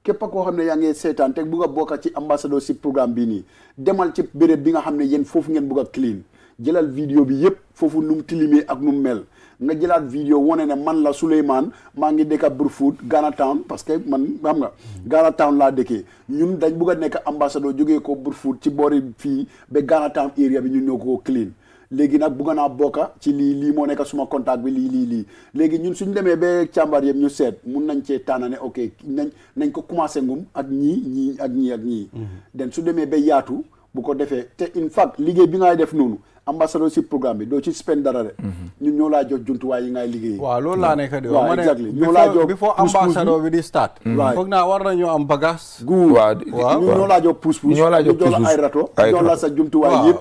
képp koo xam ne yaa ngi seetaan te bugg a bokk ci ambassadorship programme bii nii demal ci béréb bi nga xam ne yéen foofu ngeen bugg a clean jëlal vidéo bi yëpp foofu nu mu tilimee ak nu mu mel nga jëlaat vidéo wane ne man la Souleymane maa ngi dëkk Brufut Ghana Town parce que man xam nga Ghana Town laa dëkkee ñun dañ bugg a nekk ambassadeur jógee ko Brufut ci boori fii ba Ghana Town area bi ñun ñoo ko clean léegi nag bugg naa bokka ci lii moo nekk suma contact bi lii léegi ñun suñ demee ba càmbar yëpp ñu seet mun nañ cee tànn ne ok nañ ko commencé ngum ak ñii den su demee ba yaatu bu ko defee te in fact liggéey bi ngay def noonu ambassadorship programme bi doo ci spend dara de ñun ñoo laa jox jumtuwaay yi ngay liggéey waaw loolu laa nekk di waaw exactly ñoo laa jox before ambassador bi di start foog naa war nañu am bagage waaw ñun ñoo laa jox pousse-pousse ñoo laa jox jox la ay rato jox la sa jumtuwaay yëpp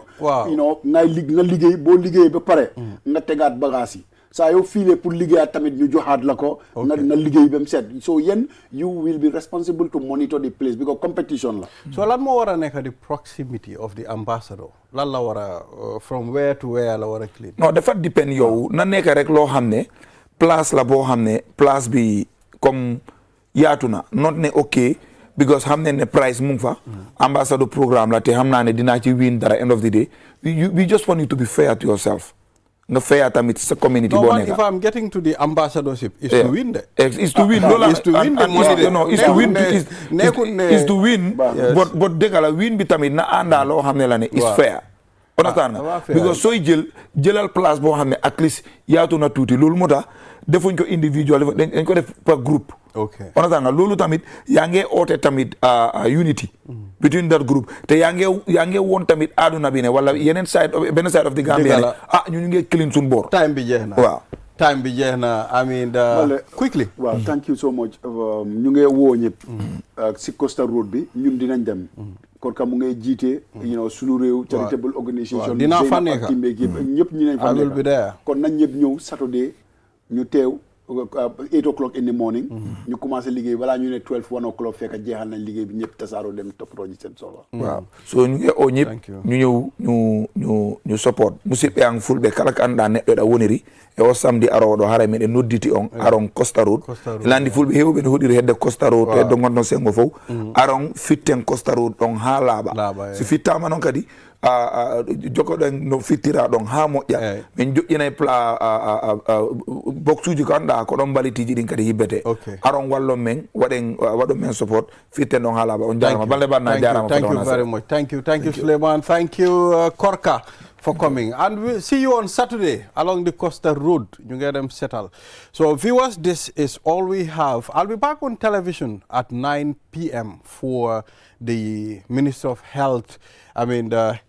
you know nga liggéey boo liggéey ba pare nga tegaat bagage yi saa yow fiilee pour liggéeyaat tamit ñu joxaat la ko nga liggéey ba mu set so yéen you will be responsible to monitor the place because competition la so lan moo war a nekk the proximity of the ambassador lan la war a from where to where la war a clean non dafa depend yow na nekk rek loo xam ne place la boo xam ne place bi comme yaatu na not ne ok because xam ne price mu ngi fa ambassador programme la te xam naa ne dinaa ci win dara end of the day we just want you to be fair to yourself nga fair tamit sa community boo nekk. if I'm getting to the ambassadorship is to win de. is to win loolu is to win de is to win but dëgg la win bi tamit na àndaa loo xam ne la ne is fair understand nga because sooy jëlal place boo xam ne at least yaatu na tuuti loolu moo tax defuñ ko individual dañ ko def par groupe understand nga loolu tamit yaa ngi oote tamit unity between that group te yaa ngi woon tamit aduna bi ne wala yeneen benn side of the Gambia ne ñu ngi clean suñu boor time bi jeex na waaw time bi jeex na I mean quickly waaw thank you so much ñu ngi woo ñëpp si Costa Road bi ñun dinañ dem Korka mu ngay jiite sunu réew charitable organisation dinaa fa nekk ñëpp ñu nañ fa nekk kon nañ ñëpp ñëw Saturday ñu teew 8 o'clock in the morning ñu commencé liggéey balaa ñu ne 1 o'clock fekk jeexal nañ liggéey bi ñëpp tasaaroo dem toppatoo ji seen soxla waaw so ñu ngi oo ñëpp ñu ñëw ñu support musidɓe an fulɓe kala ko annduɗa neɗɗo ɗa woniri e o samedi aroɗo hara meɗen nodditi on aron Costa Road landi fulɓe hewɓe ne hoɗiri hedde Costa Road to hedde gonɗon sengo fof aron fitten Costa Road ɗon ha laaɓa so fittama noon kadi jogoɗen no fittira ɗon ha moƴƴa min joƴƴinay box uji ko annduɗa ko ɗon balitiji ɗin kadi hibbete aron wallon men waɗon men support fitten ɗon ha laaɓa on jarama balɗe banna jarama thank you very much thank you Souleymane thank you Korka for coming and we'll see you on Saturday along the Costa Road you get them settled so viewers this is all we have I'll be back on television at 9 p.m. for the Minister of Health the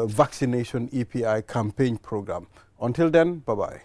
vaccination EPI campaign program until then bye-bye